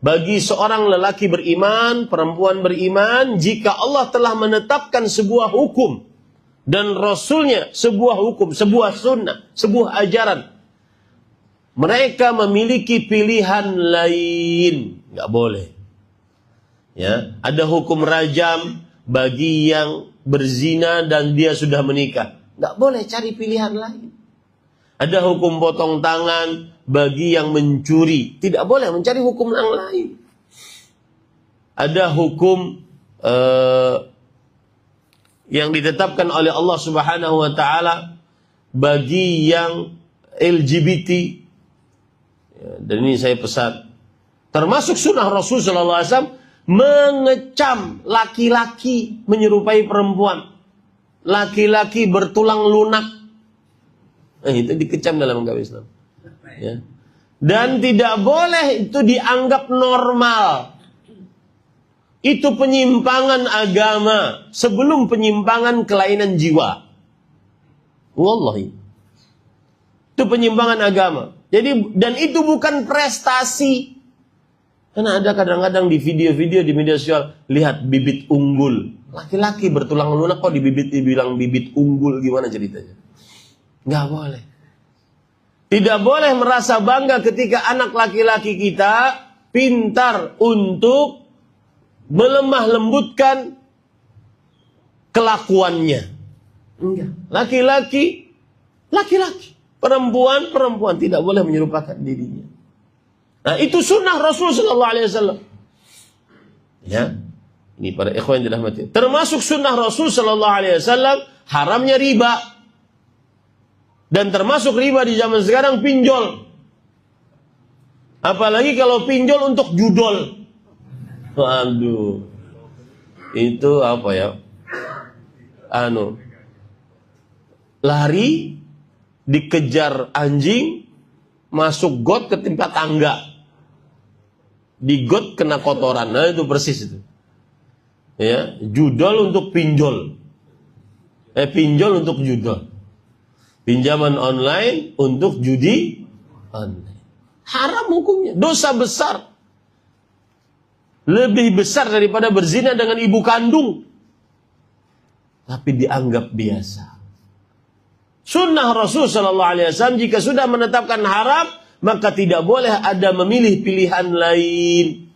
bagi seorang lelaki beriman, perempuan beriman, jika Allah telah menetapkan sebuah hukum dan Rasulnya sebuah hukum, sebuah sunnah, sebuah ajaran, mereka memiliki pilihan lain, nggak boleh. Ya, ada hukum rajam bagi yang berzina dan dia sudah menikah, nggak boleh cari pilihan lain. Ada hukum potong tangan bagi yang mencuri, tidak boleh mencari hukum yang lain. Ada hukum yang ditetapkan oleh Allah Subhanahu wa taala bagi yang LGBT. Dan ini saya pesan, termasuk sunnah Rasul sallallahu alaihi wasallam mengecam laki-laki menyerupai perempuan, laki-laki bertulang lunak. Itu dikecam dalam agama Islam. Ya. Dan tidak boleh itu dianggap normal. Itu penyimpangan agama sebelum penyimpangan kelainan jiwa. Wallahi. Itu penyimpangan agama. Jadi, dan itu bukan prestasi. Karena ada kadang-kadang di video-video di media sosial, lihat bibit unggul. Laki-laki bertulang lunak kok dibilang bibit unggul, gimana ceritanya? Nggak boleh. Tidak boleh merasa bangga ketika anak laki-laki kita pintar untuk melemah lembutkan kelakuannya. Enggak. Laki-laki, perempuan tidak boleh menyerupakan dirinya. Nah, itu sunnah Rasul sallallahu alaihi wasallam. Ya. Ini para ikhwan yang dirahmati. Termasuk sunnah Rasul sallallahu alaihi wasallam haramnya riba. Dan termasuk riba di zaman sekarang pinjol. Apalagi kalau pinjol untuk judol. Waduh, itu apa ya? Lari, dikejar anjing, masuk got ke tempat tangga, di got kena kotoran. Nah itu persis itu. Ya, judol untuk pinjol, pinjol untuk judol, pinjaman online untuk judi online. Haram hukumnya, dosa besar. Lebih besar daripada berzina dengan ibu kandung. Tapi dianggap biasa. Sunnah Rasul sallallahu alaihi wasallam jika sudah menetapkan haram, maka tidak boleh ada memilih pilihan lain.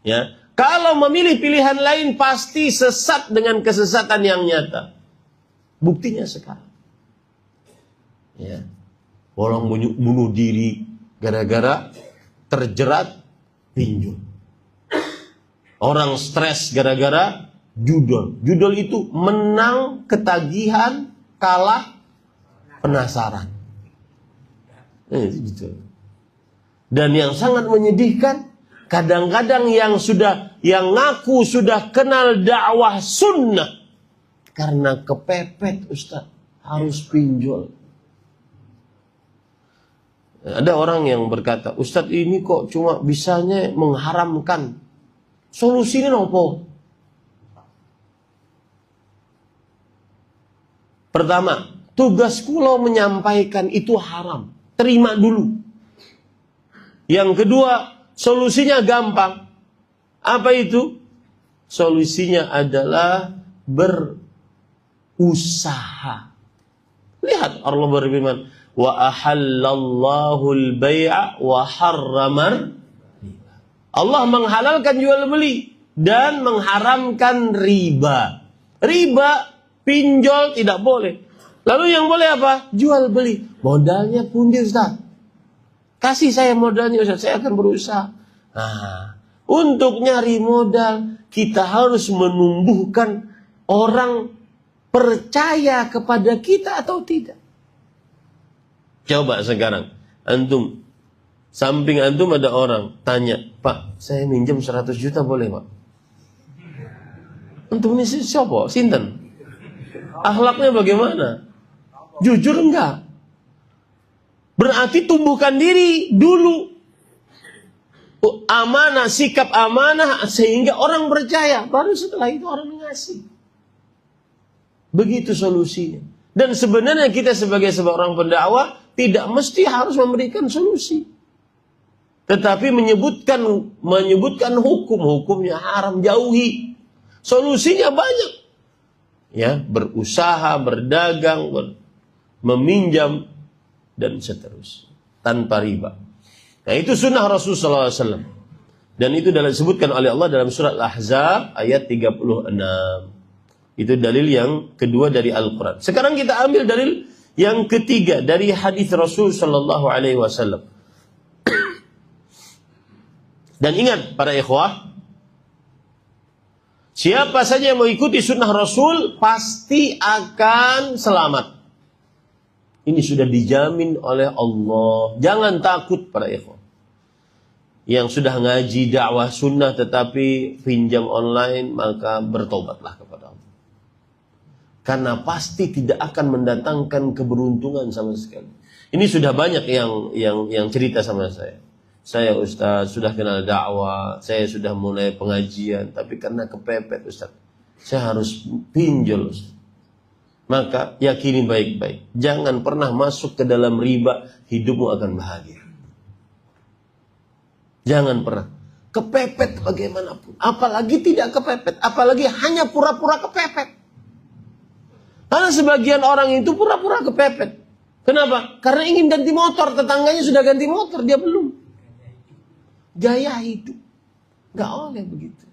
Ya. Kalau memilih pilihan lain pasti sesat dengan kesesatan yang nyata. Buktinya sekarang. Ya. Orang bunuh diri gara-gara terjerat pinjol. Orang stres gara-gara judol. Judol itu menang ketagihan, kalah penasaran. Gitu. Dan yang sangat menyedihkan, kadang-kadang yang ngaku sudah kenal dakwah sunnah, karena kepepet Ustaz, harus pinjol. Ada orang yang berkata, Ustaz ini kok cuma bisanya mengharamkan. Solusinya apa? Pertama, tugas kula menyampaikan itu haram. Terima dulu. Yang kedua, solusinya gampang. Apa itu? Solusinya adalah berusaha. Lihat Allah berfirman, wa ahallallahu al-bai'a wa harramar. Allah menghalalkan jual beli dan mengharamkan riba. Riba, pinjol tidak boleh. Lalu yang boleh apa? Jual beli. Modalnya pundi Ustaz? Kasih saya modalnya Ustaz, saya akan berusaha. Nah, untuk nyari modal, kita harus menumbuhkan orang percaya kepada kita atau tidak. Coba sekarang, antum, samping antum ada orang tanya, Pak, saya minjem 100 juta boleh Pak? Antum ini siapa? Sinten? Akhlaknya bagaimana? Jujur enggak? Berarti tumbuhkan diri dulu. Amanah, sikap amanah sehingga orang percaya. Baru setelah itu orang ngasih. Begitu solusinya. Dan sebenarnya kita sebagai seorang pendakwah tidak mesti harus memberikan solusi. Tetapi menyebutkan hukumnya haram, jauhi. Solusinya banyak. Ya, berusaha, berdagang, meminjam dan seterusnya tanpa riba. Nah, itu sunnah Rasulullah SAW. Dan itu disebutkan oleh Allah dalam surat Al-Ahzab ayat 36. Itu dalil yang kedua dari Al-Quran. Sekarang kita ambil dalil yang ketiga dari hadis Rasul Sallallahu Alaihi Wasallam. Dan ingat para ikhwah, siapa saja yang mengikuti sunnah Rasul pasti akan selamat. Ini sudah dijamin oleh Allah. Jangan takut para ikhwah. Yang sudah ngaji dakwah sunnah tetapi pinjam online, maka bertobatlah kepada Allah. Karena pasti tidak akan mendatangkan keberuntungan sama sekali. Ini sudah banyak yang cerita sama saya. Saya Ustaz sudah kenal dakwah, saya sudah mulai pengajian, tapi karena kepepet Ustaz, saya harus pinjol Ustaz. Maka yakini baik-baik, jangan pernah masuk ke dalam riba, hidupmu akan bahagia. Jangan pernah kepepet bagaimanapun, apalagi tidak kepepet, apalagi hanya pura-pura kepepet. Karena sebagian orang itu pura-pura kepepet. Kenapa? Karena ingin ganti motor, tetangganya sudah ganti motor, dia belum. Gaya hidup. Gak boleh begitu.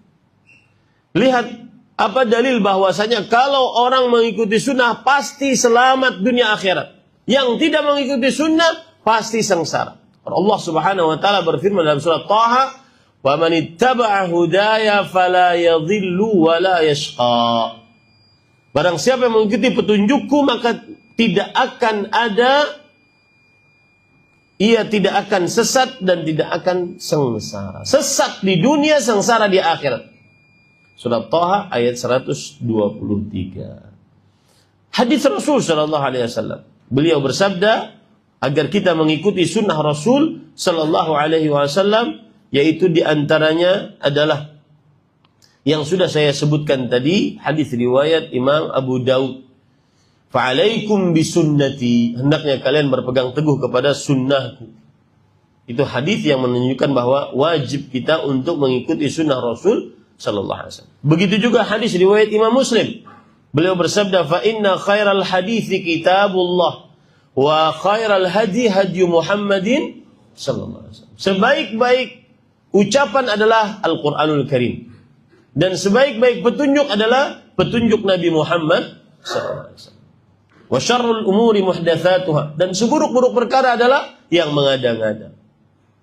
Lihat apa dalil bahwasanya kalau orang mengikuti sunnah pasti selamat dunia akhirat. Yang tidak mengikuti sunnah pasti sengsara. Allah Subhanahu wa taala berfirman dalam surat Taha, "Wa man ittaba'a hudaya fala yadhillu wa la yashqa." Barang siapa yang mengikuti petunjukku maka tidak akan sesat dan tidak akan sengsara. Sesat di dunia, sengsara di akhirat. Surat Taha ayat 123. Hadis Rasul sallallahu alaihi wasallam. Beliau bersabda agar kita mengikuti sunnah Rasul sallallahu alaihi wasallam, yaitu di antaranya adalah yang sudah saya sebutkan tadi, hadis riwayat Imam Abu Daud. Fa'alaikum bisunnati, hendaknya kalian berpegang teguh kepada sunnahku. Itu hadis yang menunjukkan bahwa wajib kita untuk mengikuti sunnah Rasul sallallahu alaihi wasallam. Begitu juga hadis riwayat Imam Muslim. Beliau bersabda, "Fa inna khairal hadithi kitabullah wa khairal hadi hadi Muhammadin sallallahu alaihi wasallam." Sebaik-baik ucapan adalah Al-Qur'anul Karim. Dan sebaik-baik petunjuk adalah petunjuk Nabi Muhammad sallallahu alaihi wasallam. Wa syarrul umuri muhdatsatuha, dan seburuk-buruk perkara adalah yang mengada-ngada.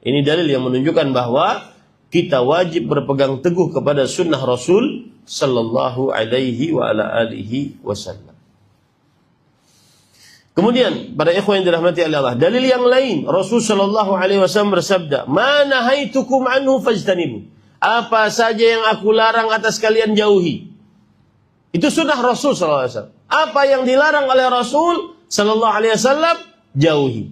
Ini dalil yang menunjukkan bahwa kita wajib berpegang teguh kepada sunnah Rasul sallallahu alaihi wa ala alihi wasallam. Kemudian para ikhwan yang dirahmati Allah, dalil yang lain, Rasul sallallahu alaihi wasallam bersabda, "Ma nahaitukum anhu fajtanibu." Apa saja yang aku larang atas kalian jauhi. Itu sunnah Rasul sallallahu alaihi wasallam. Apa yang dilarang oleh Rasul sallallahu alaihi wasallam jauhi.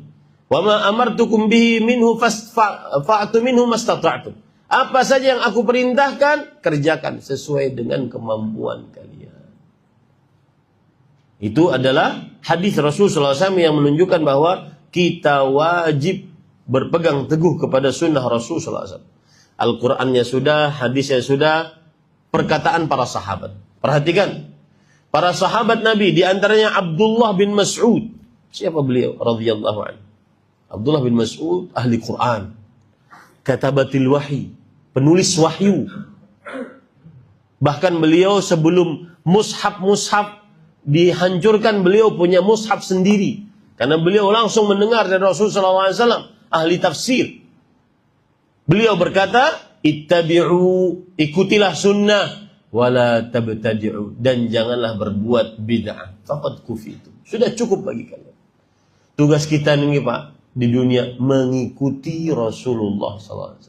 Wa ma amartukum bihi minhu fa'tu minhu mastata'tum. Apa saja yang aku perintahkan, kerjakan sesuai dengan kemampuan kalian. Itu adalah hadis Rasul sallallahu alaihi wasallam yang menunjukkan bahwa kita wajib berpegang teguh kepada sunnah Rasul sallallahu alaihi wasallam. Al-Qur'annya sudah, hadisnya sudah, perkataan para sahabat. Perhatikan, para sahabat Nabi, di antaranya Abdullah bin Mas'ud. Siapa beliau? Radhiyallahu anhu. Abdullah bin Mas'ud ahli Quran, katabatil wahyi, penulis wahyu. Bahkan beliau sebelum mushaf dihancurkan, beliau punya mushaf sendiri. Karena beliau langsung mendengar dari Rasulullah SAW, ahli tafsir. Beliau berkata, ittabi'u, ikutilah sunnah, wala tabtadi'u, dan janganlah berbuat bid'ah. Faqad kufitu. Sudah cukup bagi kalian. Tugas kita ini Pak, di dunia mengikuti Rasulullah SAW.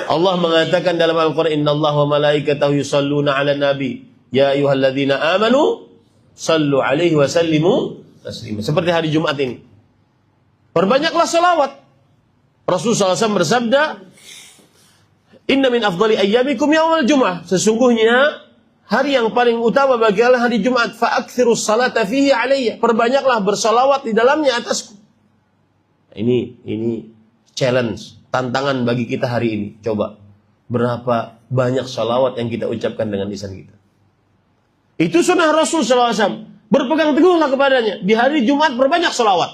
Allah mengatakan dalam Al-Quran, Innallaha wa malaikatahu yusalluna ala nabi, ya ayyuhalladzina amanu sallu alaihi wa sallimu taslima. Seperti hari Jumat ini. Perbanyaklah salawat. Rasulullah SAW bersabda, "Inna min afdali ayyamikum yaumul jum'ah." Sesungguhnya hari yang paling utama bagi Allah hari Jumat. Fa'akthirus salata fihi alayya. Perbanyaklah bersalawat di dalamnya atasku. Ini challenge, tantangan bagi kita hari ini. Coba, berapa banyak salawat yang kita ucapkan dengan lisan kita. Itu sunnah Rasul SAW. Berpegang teguhlah kepadanya. Di hari Jumat berbanyak salawat.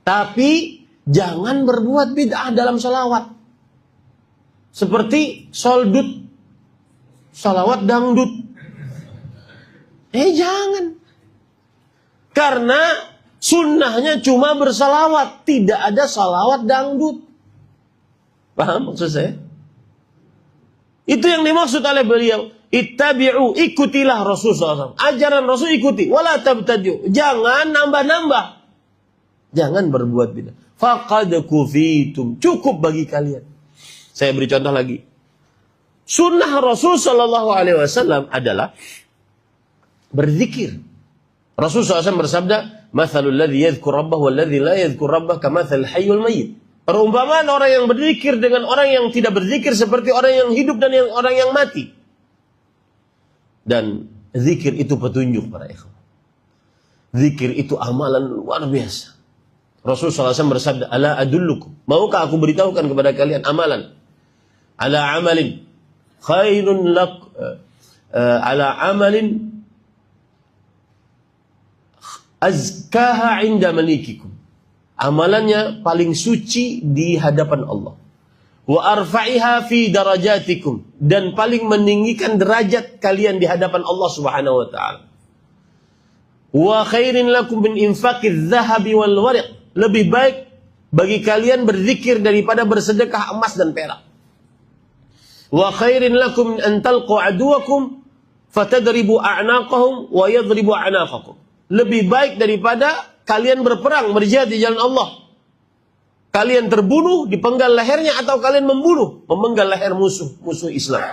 Tapi jangan berbuat bid'ah dalam salawat. Seperti soldut, salawat dangdut. Jangan. Karena sunnahnya cuma bersalawat. Tidak ada salawat dangdut. Paham maksud saya? Itu yang dimaksud oleh beliau. Ittabi'u, ikutilah Rasul SAW. Ajaran Rasul ikuti. Wala tabtadi'u. Jangan nambah-nambah. Jangan berbuat bid'ah. Faqad kufitum. Cukup bagi kalian. Saya beri contoh lagi. Sunnah Rasul SAW adalah berzikir. Rasul SAW bersabda, "Mathalul ladzi yadhkur rabbahu wal ladzi la yadhkur rabbah kamathal hayyul mayyit." Perumpamaan orang yang berzikir dengan orang yang tidak berzikir seperti orang yang hidup dan orang yang mati. Dan zikir itu petunjuk para ikhwan. Zikir itu amalan luar biasa. Rasulullah SAW bersabda, "Ala adullukum." Maukah aku beritahukan kepada kalian amalan? Ala amalin khairun lak ala amalin azkaha inda malikikum. Amalannya paling suci di hadapan Allah. Wa arfa'iha fi darajatikum, dan paling meninggikan derajat kalian di hadapan Allah Subhanahu wa taala. Wa khairin lakum min infaqiz zahabi wal wariq. Lebih baik bagi kalian berzikir daripada bersedekah emas dan perak. Wa khairin lakum min an talqu aduwakum fatadribu a'naqahum wa yadribu a'naqakum. Lebih baik daripada kalian berperang, berjihad di jalan Allah. Kalian terbunuh, dipenggal lehernya, atau kalian memenggal leher musuh Islam.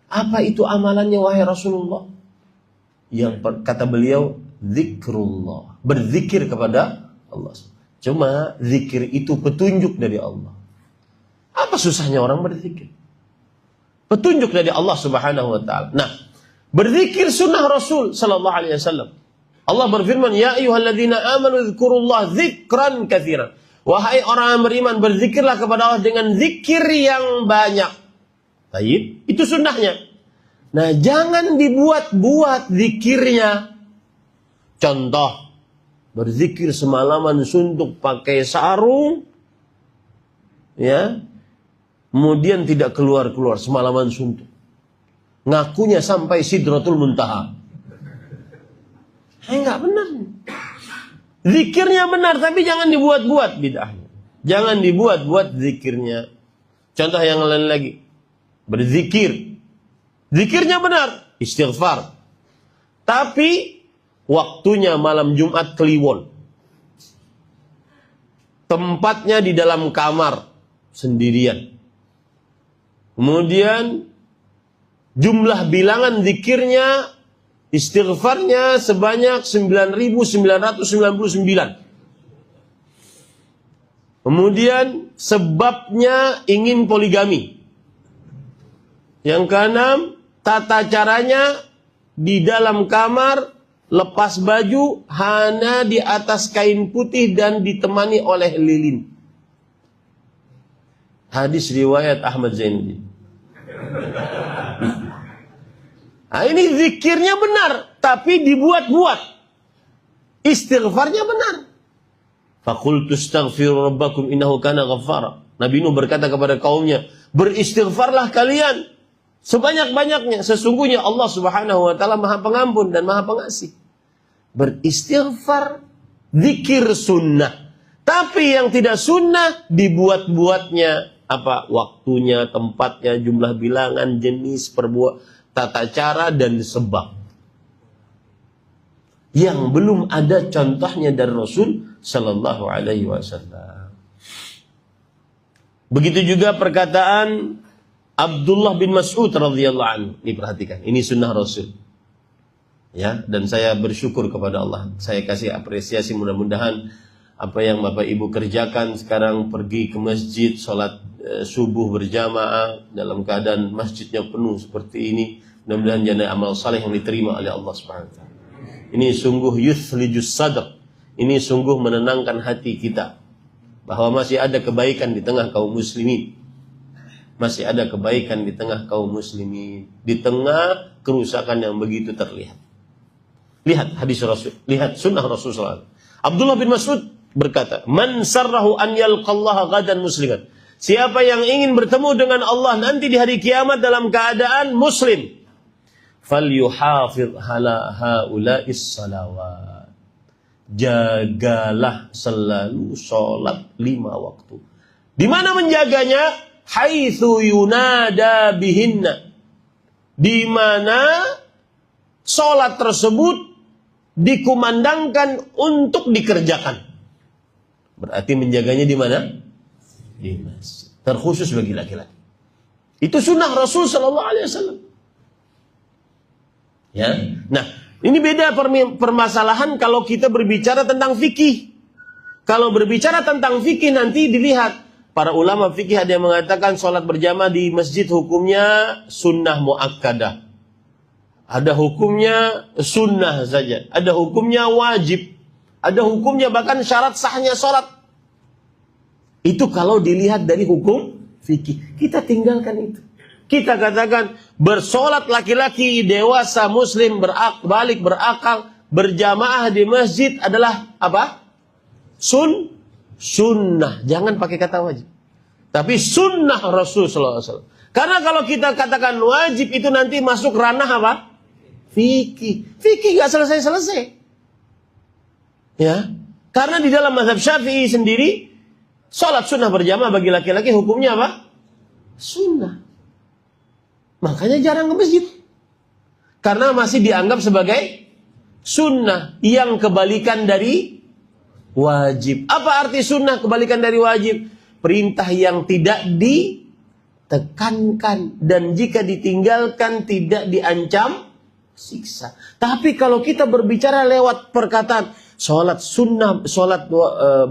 Apa itu amalannya wahai Rasulullah? Yang kata beliau, zikrullah. Berzikir kepada Allah. Cuma zikir itu petunjuk dari Allah. Apa susahnya orang berzikir? Petunjuk dari Allah Subhanahu wa taala. Nah, berzikir sunnah Rasul sallallahu alaihi wasallam. Allah berfirman, "Ya ayyuhalladzina amanu dzkurullaha dzikran katsiran." Wahai orang yang beriman, berzikirlah kepada Allah dengan zikir yang banyak. Baik, itu sunnahnya. Nah, jangan dibuat-buat zikirnya. Contoh, berzikir semalaman suntuk pakai sarung, ya, kemudian tidak keluar-keluar semalaman suntuk. Ngakunya sampai Sidratul Muntaha. Enggak benar. Zikirnya benar, tapi jangan dibuat-buat bid'ahnya. Jangan dibuat-buat zikirnya. Contoh yang lain lagi. Berzikir. Zikirnya benar, istighfar. Tapi waktunya malam Jumat Kliwon. Tempatnya di dalam kamar sendirian. Kemudian jumlah bilangan zikirnya, istighfarnya sebanyak 9.999. Kemudian sebabnya ingin poligami. Yang keenam, tata caranya di dalam kamar lepas baju hanya di atas kain putih dan ditemani oleh lilin. Hadis riwayat Ahmad Zainuddin. Nah, ini zikirnya benar, tapi dibuat-buat. Istighfarnya benar. Faqultu astaghfiru rabbakum innahu kana ghaffara. Nabi Nuh berkata kepada kaumnya, beristighfarlah kalian sebanyak-banyaknya. Sesungguhnya Allah Subhanahu wa taala Maha Pengampun dan Maha Pengasih. Beristighfar, zikir sunnah. Tapi yang tidak sunnah dibuat-buatnya. Apa? Waktunya, tempatnya, jumlah bilangan, jenis, tata cara, dan sebab. Yang belum ada contohnya dari Rasul Sallallahu Alaihi Wasallam. Begitu juga perkataan Abdullah bin Mas'ud radhiyallahu anhu. Ini perhatikan, ini sunnah Rasul. Ya, dan saya bersyukur kepada Allah. Saya kasih apresiasi, mudah-mudahan apa yang Bapak Ibu kerjakan sekarang, pergi ke masjid, sholat subuh berjamaah dalam keadaan masjidnya penuh seperti ini, mudah-mudahan jadi amal saleh yang diterima oleh Allah Subhanahu wa taala. Ini sungguh yuthlijus sadr. Ini sungguh menenangkan hati kita bahwa masih ada kebaikan di tengah kaum muslimin. Masih ada kebaikan di tengah kaum muslimin, di tengah kerusakan yang begitu terlihat. Lihat hadis Rasul, lihat sunnah Rasulullah. Abdullah bin Mas'ud berkata, "Man sarrahu an yalqallaha ghadan musliman." Siapa yang ingin bertemu dengan Allah nanti di hari kiamat dalam keadaan muslim, falyuhafidh ala haula'is salawat. Jagalah selalu sholat 5 waktu. Di mana menjaganya? Haitsu yunada bihinna. Di mana sholat tersebut dikumandangkan untuk dikerjakan. Berarti menjaganya di mana? Di masjid. Terkhusus bagi laki-laki. Itu sunnah Rasul sallallahu alaihi wasallam. Ya. Nah, ini beda permasalahan kalau kita berbicara tentang fikih. Kalau berbicara tentang fikih nanti dilihat para ulama fikih ada yang mengatakan sholat berjamaah di masjid hukumnya sunnah muakkadah. Ada hukumnya sunnah saja. Ada hukumnya wajib. Ada hukumnya bahkan syarat sahnya sholat. Itu kalau dilihat dari hukum fikih. Kita tinggalkan itu. Kita katakan bersolat laki-laki dewasa muslim balik berakal berjamaah di masjid adalah apa? Sunnah. Jangan pakai kata wajib. Tapi sunnah Rasul sallallahu alaihi wasallam. Karena kalau kita katakan wajib itu nanti masuk ranah apa? Fikih. Fikih enggak selesai-selesai. Ya. Karena di dalam mazhab Syafi'i sendiri salat sunnah berjamaah bagi laki-laki hukumnya apa? Sunnah. Makanya jarang ke masjid. Karena masih dianggap sebagai sunnah yang kebalikan dari wajib. Apa arti sunnah kebalikan dari wajib? Perintah yang tidak ditekankan dan jika ditinggalkan tidak diancam siksa. Tapi kalau kita berbicara lewat perkataan sholat sunnah, sholat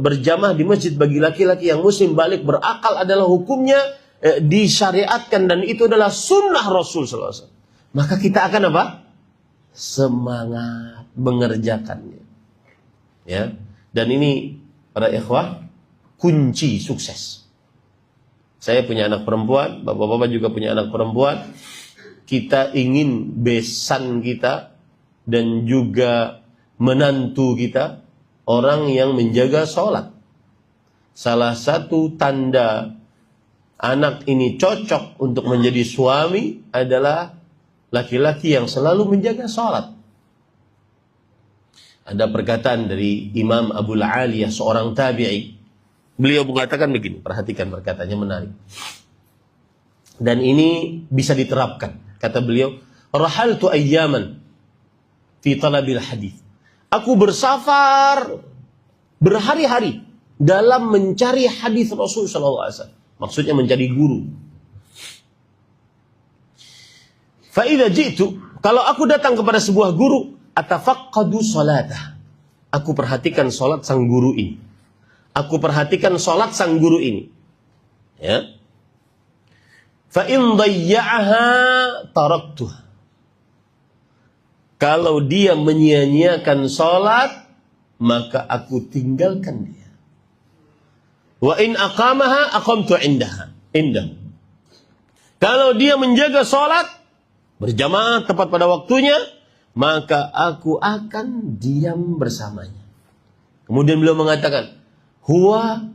berjamaah di masjid bagi laki-laki yang muslim balik berakal adalah hukumnya disyariatkan dan itu adalah sunnah Rasul SAW. Maka kita akan apa? Semangat mengerjakannya. Ya. Dan ini para ikhwah kunci sukses. Saya punya anak perempuan, bapak-bapak juga punya anak perempuan. Kita ingin besan kita dan juga menantu kita orang yang menjaga sholat. Salah satu tanda anak ini cocok untuk menjadi suami adalah laki-laki yang selalu menjaga sholat. Ada perkataan dari Imam Abu Aliyah, seorang tabi'i. Beliau mengatakan begini, perhatikan perkataannya menarik. Dan ini bisa diterapkan. Kata beliau, "Rahaltu ayyaman fi talabil hadis." Aku bersafar berhari-hari dalam mencari hadis Rasul sallallahu alaihi wasallam. Maksudnya mencari guru. Fa idza ji'tu, kalau aku datang kepada sebuah guru, atafaqqadu salatah. Aku perhatikan salat sang guru ini. Aku perhatikan salat sang guru ini. Ya. Fa in dayya'aha taraktuha. Kalau dia menyia-nyiakan salat, maka aku tinggalkan dia. Wa in aqamaha aqamtu indahu. Kalau dia menjaga salat berjamaah tepat pada waktunya, maka aku akan diam bersamanya. Kemudian beliau mengatakan, huwa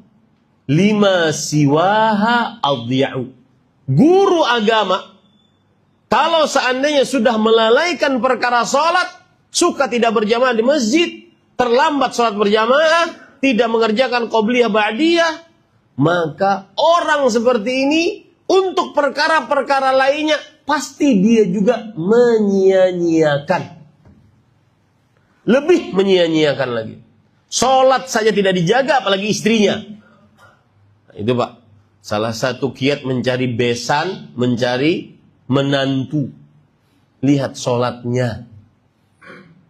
lima siwaha adhiya'u. Guru agama kalau seandainya sudah melalaikan perkara salat, suka tidak berjamaah di masjid, terlambat salat berjamaah, tidak mengerjakan qobliyah ba'diyah, maka orang seperti ini untuk perkara-perkara lainnya pasti dia juga menyia-nyiakan. Lebih menyia-nyiakan lagi. Salat saja tidak dijaga apalagi istrinya. Nah, itu Pak, salah satu kiat mencari besan, mencari menantu. Lihat salatnya.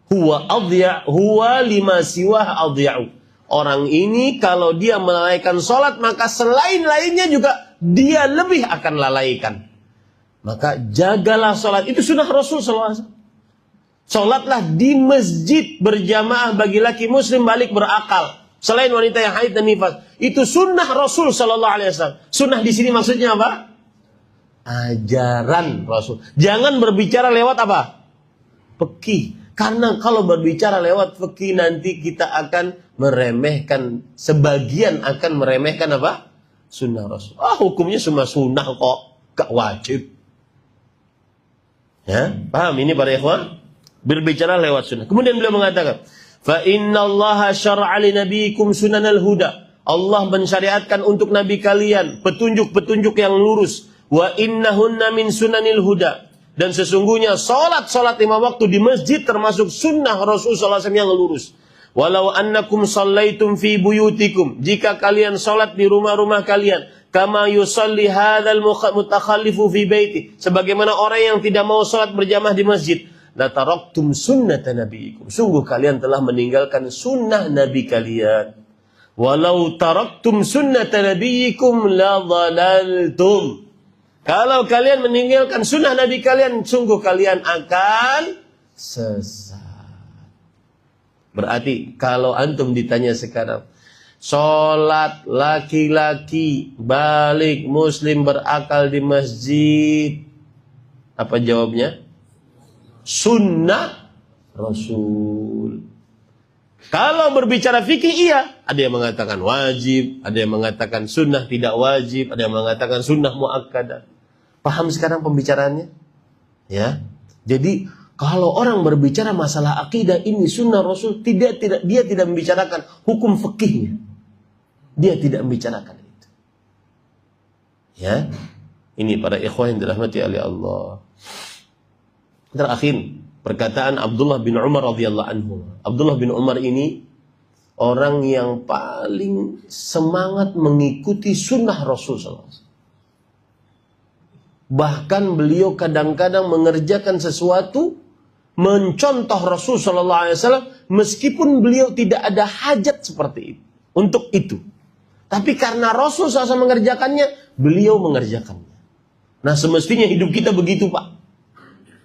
huwa lima siwah adhi'u. Orang ini kalau dia melalaikan sholat, maka selain lainnya juga dia lebih akan lalaikan. Maka jagalah sholat. Itu sunnah Rasul SAW. Sholatlah di masjid berjamaah bagi laki muslim balik berakal. Selain wanita yang haid dan nifas. Itu sunnah Rasul SAW. Sunnah di sini maksudnya apa? Ajaran Rasul. Jangan berbicara lewat apa? Fikih. Karena kalau berbicara lewat fikih nanti kita akan meremehkan, sebagian akan meremehkan apa? Sunnah Rasul. Hukumnya cuma sunnah kok, gak wajib. Ya, paham ini para ikhwan? Berbicara lewat sunnah. Kemudian beliau mengatakan, fa innallaha syar'a li nabiyikum sunanal huda. Allah mensyariatkan untuk nabi kalian petunjuk-petunjuk yang lurus. Wa innahunna min sunanil huda. Dan sesungguhnya salat 5 waktu di masjid termasuk sunnah Rasulullah SAW yang lurus. Walau annakum sallaitum fi buyutikum. Jika kalian salat di rumah-rumah kalian. Kama yusalli hadzal mutakhallifu fi baiti. Sebagaimana orang yang tidak mau salat berjamaah di masjid. La taraktum sunnata nabiyikum. Sungguh kalian telah meninggalkan sunnah nabi kalian. Walau taraktum sunnata nabiyikum la dhalaltum. Kalau kalian meninggalkan sunnah Nabi kalian, sungguh kalian akan sesat. Berarti kalau antum ditanya sekarang, sholat laki-laki balik muslim berakal di masjid, apa jawabnya? Sunnah Rasul. Kalau berbicara fikih iya, ada yang mengatakan wajib, ada yang mengatakan sunnah tidak wajib, ada yang mengatakan sunnah muakkadah. Paham sekarang pembicaraannya? Ya. Jadi kalau orang berbicara masalah akidah ini sunnah Rasul, dia tidak membicarakan hukum fikihnya. Dia tidak membicarakan itu. Ya. Ini para ikhwan yang dirahmati oleh Allah. Terakhir, perkataan Abdullah bin Umar radhiyallahu anhu. Abdullah bin Umar ini orang yang paling semangat mengikuti sunnah Rasul SAW. Bahkan beliau kadang-kadang mengerjakan sesuatu, mencontoh Rasul SAW, meskipun beliau tidak ada hajat seperti itu, untuk itu. Tapi karena Rasul SAW mengerjakannya, beliau mengerjakannya. Nah semestinya hidup kita begitu Pak.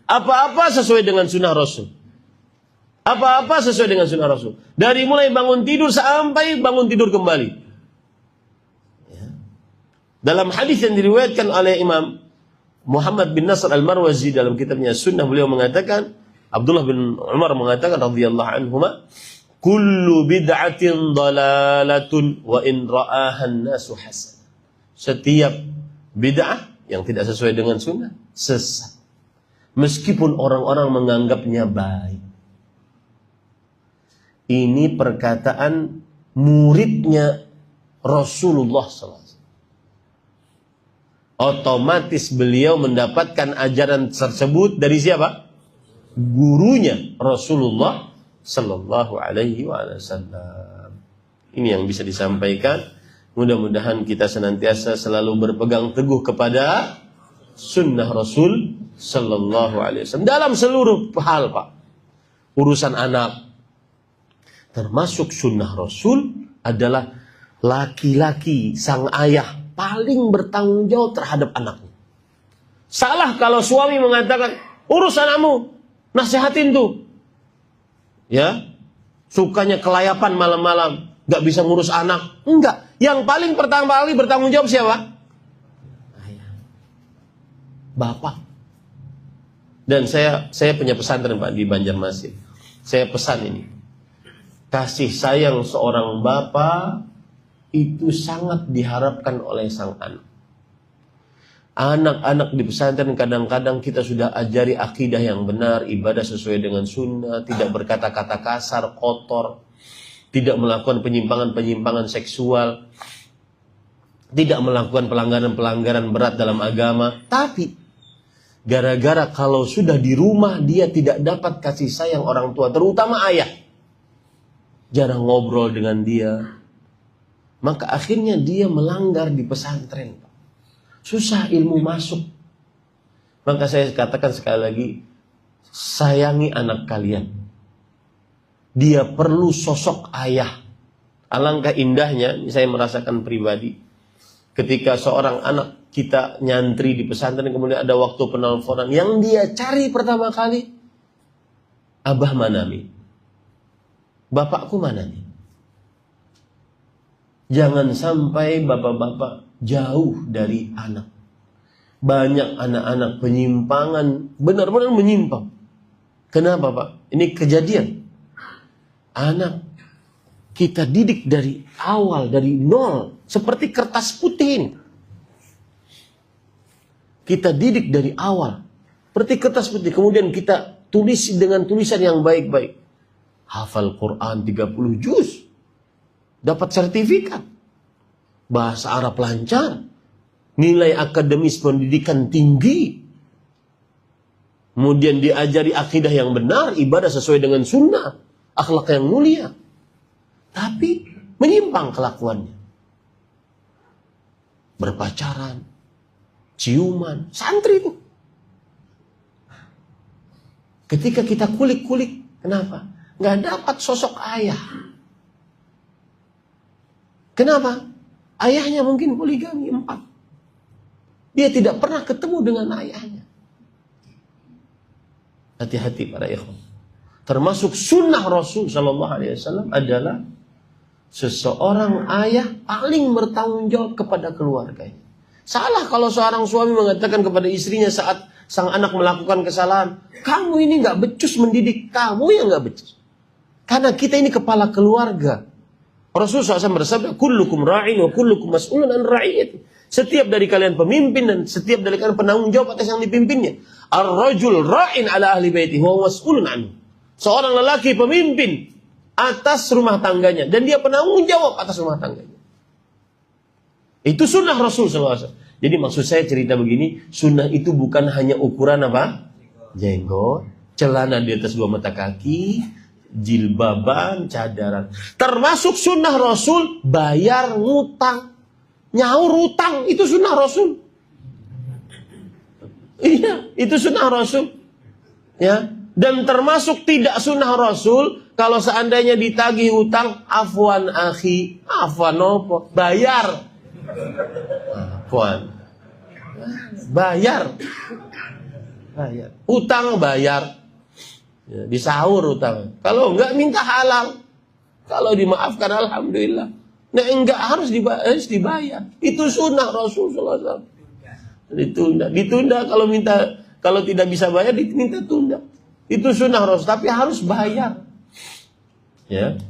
Apa-apa sesuai dengan sunnah Rasul. Apa-apa sesuai dengan sunnah Rasul. Dari mulai bangun tidur sampai bangun tidur kembali. Ya. Dalam hadis yang diriwayatkan oleh Imam Muhammad bin Nasr al-Marwazi dalam kitabnya Sunnah, beliau mengatakan, Abdullah bin Umar mengatakan radhiyallahu anhuma, kullu bid'atin dalalatun wa in ra'ahan nasu hasan. Setiap bid'ah yang tidak sesuai dengan sunnah sesat. Meskipun orang-orang menganggapnya baik. Ini perkataan muridnya Rasulullah SAW. Otomatis beliau mendapatkan ajaran tersebut dari siapa? Gurunya Rasulullah Sallallahu Alaihi Wasallam. Ini yang bisa disampaikan. Mudah-mudahan kita senantiasa selalu berpegang teguh kepada sunnah Rasul Sallallahu Alaihi Wasallam dalam seluruh hal Pak. Urusan anak, termasuk sunnah Rasul adalah laki-laki sang ayah paling bertanggung jawab terhadap anaknya. Salah kalau suami mengatakan, urus anakmu, nasihatin tuh. Ya, sukanya kelayapan malam-malam, gak bisa ngurus anak. Enggak, yang paling pertama kali bertanggung jawab siapa? Ayah, bapak. Dan saya punya pesantren Pak di Banjarmasin. Saya pesan ini, kasih sayang seorang bapak itu sangat diharapkan oleh sang anak. Anak-anak di pesantren kadang-kadang kita sudah ajari akidah yang benar, ibadah sesuai dengan sunnah, tidak berkata-kata kasar, kotor, tidak melakukan penyimpangan-penyimpangan seksual, tidak melakukan pelanggaran-pelanggaran berat dalam agama. Tapi gara-gara kalau sudah di rumah dia tidak dapat kasih sayang orang tua, terutama ayah, jarang ngobrol dengan dia, maka akhirnya dia melanggar di pesantren. Susah ilmu masuk. Maka saya katakan sekali lagi, sayangi anak kalian. dia perlu sosok ayah. Alangkah indahnya, saya merasakan pribadi, ketika seorang anak kita nyantri di pesantren, kemudian ada waktu penelponan, yang dia cari pertama kali, abah mana nih? Bapakku mana nih? Jangan sampai bapak-bapak jauh dari anak. Banyak anak-anak penyimpangan, benar-benar menyimpang. Kenapa Pak? Ini kejadian. Anak kita didik dari awal, dari nol, seperti kertas putih ini. Kita didik dari awal, seperti kertas putih. Kemudian kita tulis dengan tulisan yang baik-baik. Hafal Quran 30 juz. Dapat sertifikat. Bahasa Arab lancar. Nilai akademis pendidikan tinggi. Kemudian diajari akidah yang benar, ibadah sesuai dengan sunnah, akhlak yang mulia. Tapi menyimpang kelakuannya. Berpacaran, ciuman, santri itu. Ketika kita kulik-kulik, kenapa? Nggak dapat sosok ayah. Kenapa? Ayahnya mungkin poligami 4. Dia tidak pernah ketemu dengan ayahnya. Hati-hati para ikhwan. Termasuk sunnah Rasul Sallallahu Alaihi Wasallam adalah seseorang ayah paling bertanggung jawab kepada keluarganya. Salah kalau seorang suami mengatakan kepada istrinya saat sang anak melakukan kesalahan, kamu ini nggak becus mendidik, kamu yang nggak becus. Karena kita ini kepala keluarga. Rasulullah SAW bersabda, kullukum ra'in wa kullukum mas'ulun an ra'iyati. Setiap dari kalian pemimpin dan setiap dari kalian penanggung jawab atas yang dipimpinnya. Ar-rajul ra'in ala ahli baiti wa mas'ulun anhu. Seorang lelaki pemimpin atas rumah tangganya dan dia penanggung jawab atas rumah tangganya. Itu sunnah Rasul SAW. Jadi maksud saya cerita begini, sunnah itu bukan hanya ukuran apa? Jenggot, celana di atas 2 mata kaki, jilbaban, cadaran. Termasuk sunnah Rasul bayar ngutang. Nyaur utang, itu sunnah Rasul. Iya, itu sunnah Rasul. Ya, dan termasuk tidak sunnah Rasul kalau seandainya ditagih utang, afwan akhi, afwan opo, bayar. Afwan. Bayar. Bayar. Utang bayar. Ya, disaur utang. Kalau enggak minta halal. Kalau dimaafkan alhamdulillah. Nah enggak harus dibayar. Itu sunnah Rasulullah SAW. Ditunda kalau tidak bisa bayar diminta tunda. Itu sunnah Rasul, tapi harus bayar. Ya.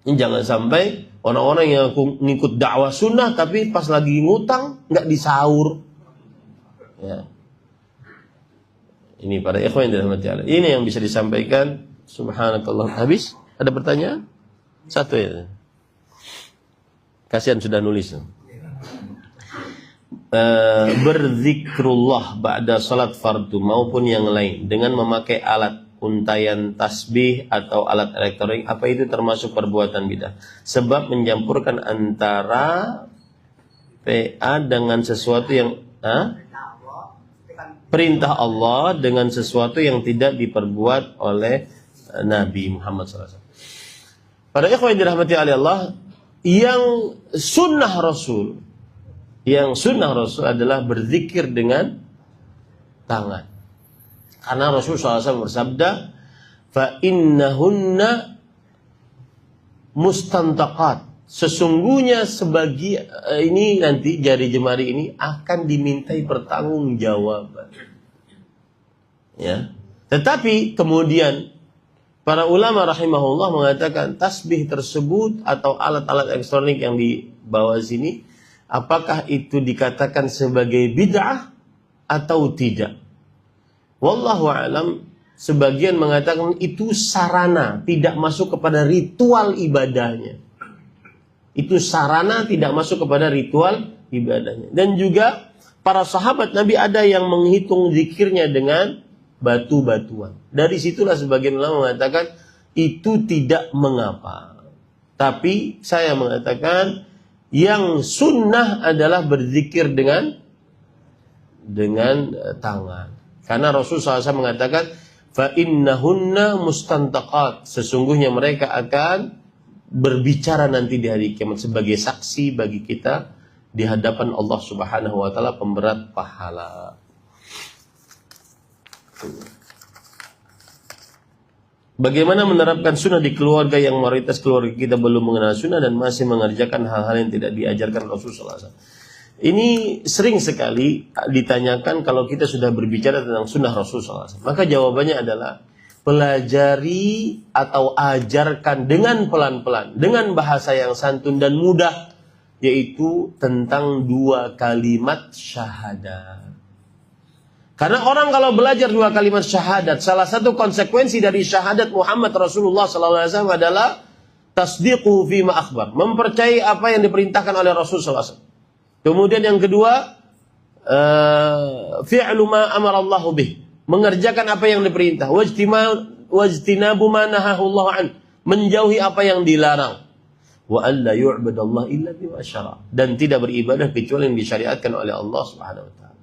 Ini jangan sampai orang-orang yang ngikut dakwah sunnah tapi pas lagi ngutang enggak disaur. Ya. Ini para ikhwan yang dirahmati Allah. Ini yang bisa disampaikan. Subhanakallah. Habis? Ada pertanyaan? Satu ya. Kasihan sudah nulis. Berzikrullah ba'da salat fardu maupun yang lain dengan memakai alat untayan tasbih atau alat elektronik, apa itu termasuk perbuatan bidah? Sebab mencampurkan antara PA dengan sesuatu yang perintah Allah dengan sesuatu yang tidak diperbuat oleh Nabi Muhammad SAW. Para ikhwan yang dirahmati oleh Allah, yang sunnah Rasul adalah berzikir dengan tangan. Karena Rasul SAW bersabda, fa innahunna mustantaqat. Sesungguhnya ini nanti jari jemari ini akan dimintai pertanggungjawaban. Ya. Tetapi kemudian para ulama rahimahullah mengatakan tasbih tersebut atau alat-alat elektronik yang dibawa sini, apakah itu dikatakan sebagai bid'ah atau tidak? Wallahu a'lam, sebagian mengatakan itu sarana, tidak masuk kepada ritual ibadahnya. Itu sarana, tidak masuk kepada ritual ibadahnya. Dan juga para sahabat Nabi ada yang menghitung zikirnya dengan batu-batuan. Dari situlah sebagian ulama mengatakan itu tidak mengapa. Tapi saya mengatakan yang sunnah adalah berzikir dengan tangan. Karena Rasulullah SAW mengatakan, fa innahunna mustantaqat, sesungguhnya mereka akan berbicara nanti di hari kiamat sebagai saksi bagi kita di hadapan Allah Subhanahu wa taala, pemberat pahala. Bagaimana menerapkan sunnah di keluarga yang mayoritas keluarga kita belum mengenal sunnah dan masih mengerjakan hal-hal yang tidak diajarkan Rasulullah SAW? Ini sering sekali ditanyakan kalau kita sudah berbicara tentang sunnah Rasulullah SAW. Maka jawabannya adalah pelajari atau ajarkan dengan pelan-pelan, dengan bahasa yang santun dan mudah, yaitu tentang 2 kalimat syahadat. Karena orang kalau belajar 2 kalimat syahadat, salah satu konsekuensi dari syahadat Muhammad Rasulullah SAW adalah tasdiquhu fima akhbar, mempercayai apa yang diperintahkan oleh Rasulullah SAW. Kemudian yang kedua, fi'lu ma amarallahu bih, mengerjakan apa yang diperintah, wajtinabu ma nahahullahu an, menjauhi apa yang dilarang, wa alla yu'badallah illa bima syara, dan tidak beribadah kecuali yang disyariatkan oleh Allah Subhanahu wa taala.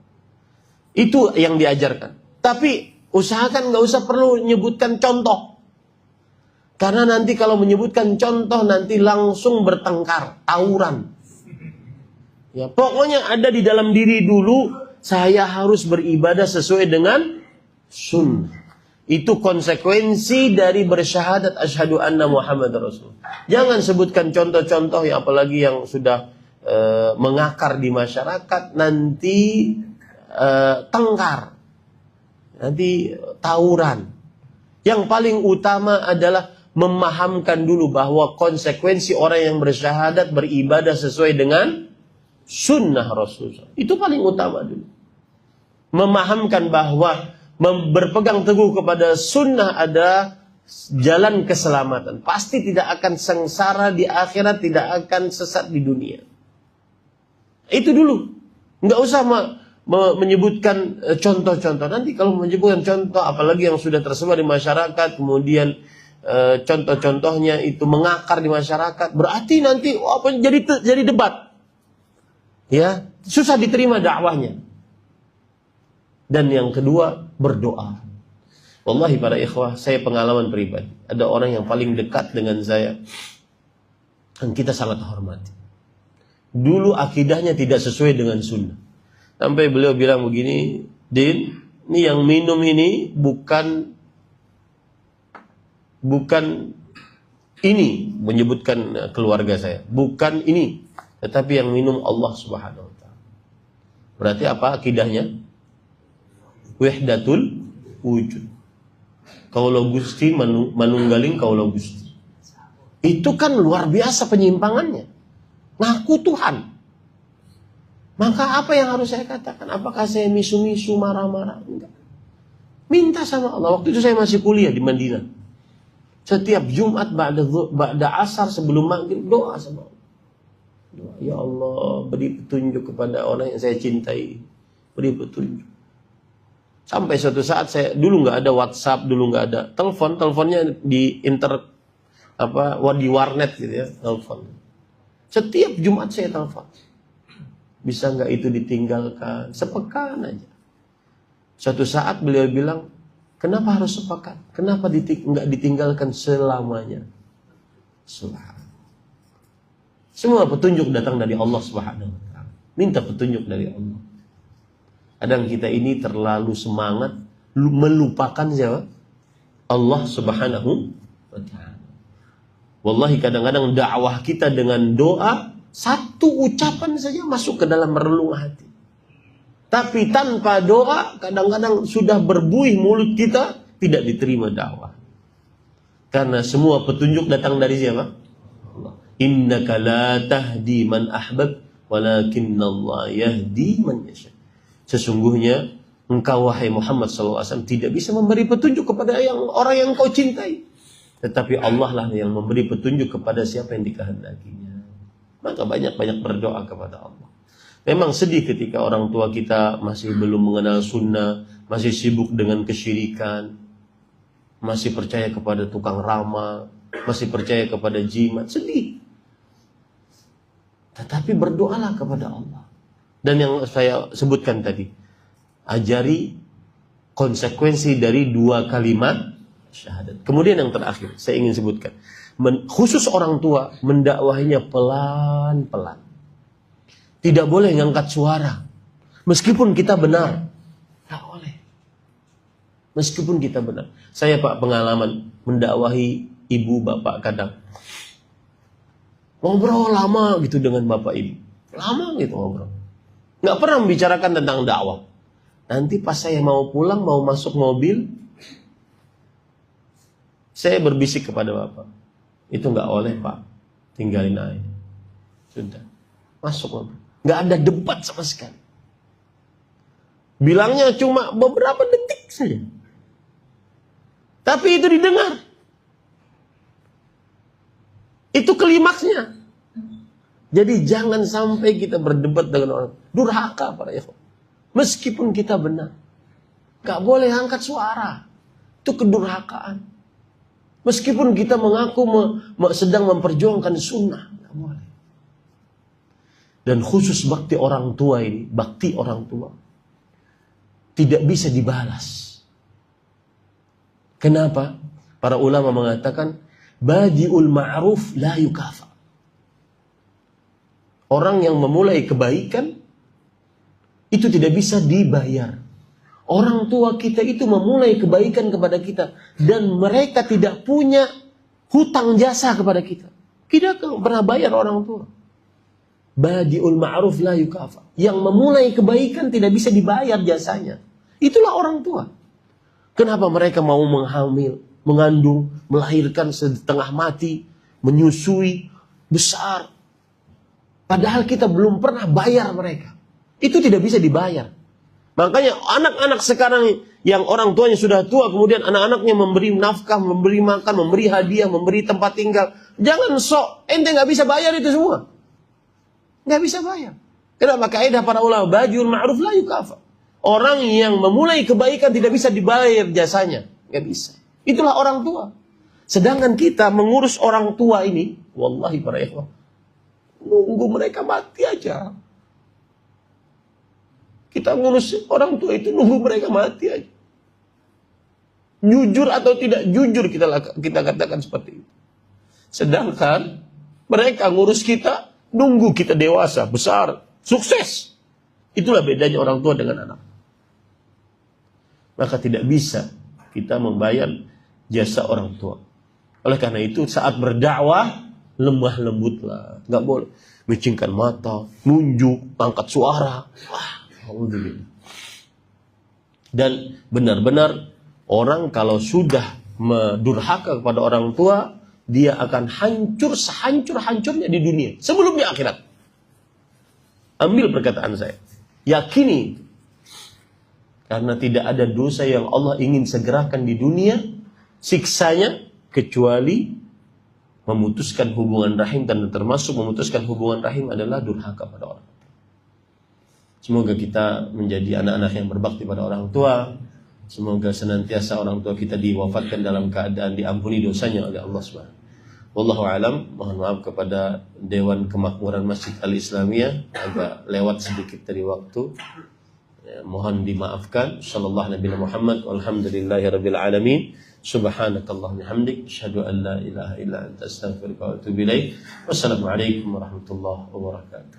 Itu yang diajarkan. Tapi usahakan nggak usah perlu menyebutkan contoh. Karena nanti kalau menyebutkan contoh nanti langsung bertengkar, tawuran. Ya, pokoknya ada di dalam diri dulu, saya harus beribadah sesuai dengan sunnah. Itu konsekuensi dari bersyahadat asyhadu anna Muhammad Rasul. Jangan sebutkan contoh-contoh yang apalagi yang sudah mengakar di masyarakat, nanti tengkar, nanti tawuran. Yang paling utama adalah memahamkan dulu bahwa konsekuensi orang yang bersyahadat beribadah sesuai dengan sunnah Rasulullah. Itu paling utama dulu. Memahamkan bahwa berpegang teguh kepada sunnah ada jalan keselamatan. Pasti tidak akan sengsara di akhirat, tidak akan sesat di dunia. Itu dulu. Nggak usah menyebutkan contoh-contoh. Nanti kalau menyebutkan contoh, apalagi yang sudah tersebar di masyarakat, kemudian contoh-contohnya itu mengakar di masyarakat, berarti nanti jadi debat. Ya, susah diterima dakwahnya. Dan yang kedua, berdoa. Wallahi para ikhwah, saya pengalaman pribadi. Ada orang yang paling dekat dengan saya, dan kita sangat hormati. Dulu akidahnya tidak sesuai dengan sunnah. Sampai beliau bilang begini, Din, ini yang minum ini bukan ini, menyebutkan keluarga saya, bukan ini, tetapi yang minum Allah Subhanahu wa taala. Berarti apa akidahnya? Wahdatul wujud. Kaula Gusti manunggaling kaula Gusti. Itu kan luar biasa penyimpangannya. Ngaku Tuhan. Maka apa yang harus saya katakan? Apakah saya misu-misu, marah-marah? Enggak. Minta sama Allah. Waktu itu saya masih kuliah di Madinah. Setiap Jumat ba'da asar sebelum maghrib doa sama Allah. Doa, ya Allah, beri petunjuk kepada orang yang saya cintai. Beri petunjuk. Sampai suatu saat saya dulu nggak ada WhatsApp, dulu nggak ada telepon, teleponnya di di warnet gitu ya, telepon. Setiap Jumat saya telepon. Bisa nggak itu ditinggalkan sepekan aja. Suatu saat beliau bilang, kenapa harus sepekan? Kenapa nggak ditinggalkan selamanya? Semua petunjuk datang dari Allah Subhanahu wa taala. Minta petunjuk dari Allah. Kadang kita ini terlalu semangat melupakan siapa? Allah Subhanahu wa taala. Wallahi kadang-kadang dakwah kita dengan doa, satu ucapan saja masuk ke dalam relung hati. Tapi tanpa doa, kadang-kadang sudah berbuih mulut kita, tidak diterima dakwah. Karena semua petunjuk datang dari siapa? Allah. Innaka la tahdi man ahbab, walakinnallaha yahdi man yasha. Sesungguhnya engkau wahai Muhammad SAW tidak bisa memberi petunjuk kepada orang yang kau cintai. Tetapi Allah lah yang memberi petunjuk kepada siapa yang dikehendakinya. Maka banyak-banyak berdoa kepada Allah. Memang sedih ketika orang tua kita masih belum mengenal sunnah, masih sibuk dengan kesyirikan, masih percaya kepada tukang ramal, masih percaya kepada jimat. Sedih. Tetapi berdoalah kepada Allah. Dan yang saya sebutkan tadi, ajari konsekuensi dari dua kalimat syahadat. Kemudian yang terakhir saya ingin sebutkan, khusus orang tua, mendakwahinya pelan-pelan. Tidak boleh ngangkat suara meskipun kita benar. Tidak boleh. Meskipun kita benar. Saya Pak pengalaman mendakwahi ibu bapak kadang. Ngobrol lama gitu dengan bapak ibu. Lama gitu ngobrol. Nggak pernah membicarakan tentang dakwah. Nanti pas saya mau pulang, mau masuk mobil, saya berbisik kepada bapak. Itu nggak oleh Pak. Tinggalin aja. Sudah. Masuk mobil. Nggak ada debat sama sekali. Bilangnya cuma beberapa detik saja. Tapi itu didengar. Itu klimaksnya. Jadi jangan sampai kita berdebat dengan orang. Durhaka para ikhwan. Meskipun kita benar. Gak boleh angkat suara. Itu kedurhakaan. Meskipun kita mengaku sedang memperjuangkan sunnah. Gak boleh. Dan khusus bakti orang tua ini. Bakti orang tua. Tidak bisa dibalas. Kenapa? Para ulama mengatakan badiul ma'ruf la yukafa. Orang yang memulai kebaikan itu tidak bisa dibayar. Orang tua kita itu memulai kebaikan kepada kita dan mereka tidak punya hutang jasa kepada kita. Kita pernah bayar orang tua. Badiul ma'ruf la yukafa. Yang memulai kebaikan tidak bisa dibayar jasanya. Itulah orang tua. Kenapa mereka mau menghamil, mengandung, melahirkan setengah mati, menyusui, besar. Padahal kita belum pernah bayar mereka. Itu tidak bisa dibayar. Makanya anak-anak sekarang yang orang tuanya sudah tua, kemudian anak-anaknya memberi nafkah, memberi makan, memberi hadiah, memberi tempat tinggal. Jangan sok, ente gak bisa bayar itu semua. Gak bisa bayar. Kenapa? Kaidah para ulama, badiul ma'ruf la yukafa. Orang yang memulai kebaikan tidak bisa dibayar jasanya. Nggak bisa. Itulah orang tua. Sedangkan kita mengurus orang tua ini, wallahi para ikhwah, nunggu mereka mati aja. Kita ngurus orang tua itu nunggu mereka mati aja. Jujur atau tidak jujur kita katakan seperti itu. Sedangkan mereka ngurus kita, nunggu kita dewasa, besar, sukses. Itulah bedanya orang tua dengan anak. Maka tidak bisa kita membayar jasa orang tua. Oleh karena itu saat berdakwah lemah lembutlah, nggak boleh micingkan mata, nunjuk, angkat suara. Alhamdulillah. Dan benar-benar orang kalau sudah mendurhaka kepada orang tua, dia akan hancur sehancur-hancurnya di dunia sebelum di akhirat. Ambil perkataan saya, yakini. Karena tidak ada dosa yang Allah ingin segerakan di dunia, siksanya, kecuali memutuskan hubungan rahim. Dan termasuk memutuskan hubungan rahim adalah durhaka pada orang. Semoga kita menjadi anak-anak yang berbakti pada orang tua. Semoga senantiasa orang tua kita diwafatkan dalam keadaan diampuni dosanya oleh Allah SWT. Wallahu alam. Mohon maaf kepada Dewan Kemakmuran Masjid Al-Islamiyah, agak lewat sedikit dari waktu. Mohon dimaafkan. Sallallahu Nabi Muhammad. Walhamdulillahirabbil alamin. Subhanakallahumma hamdik, asyhadu an la ilaha illa anta, astaghfiruka wa atubu ilaik. Wassalamualaikum warahmatullahi wabarakatuh.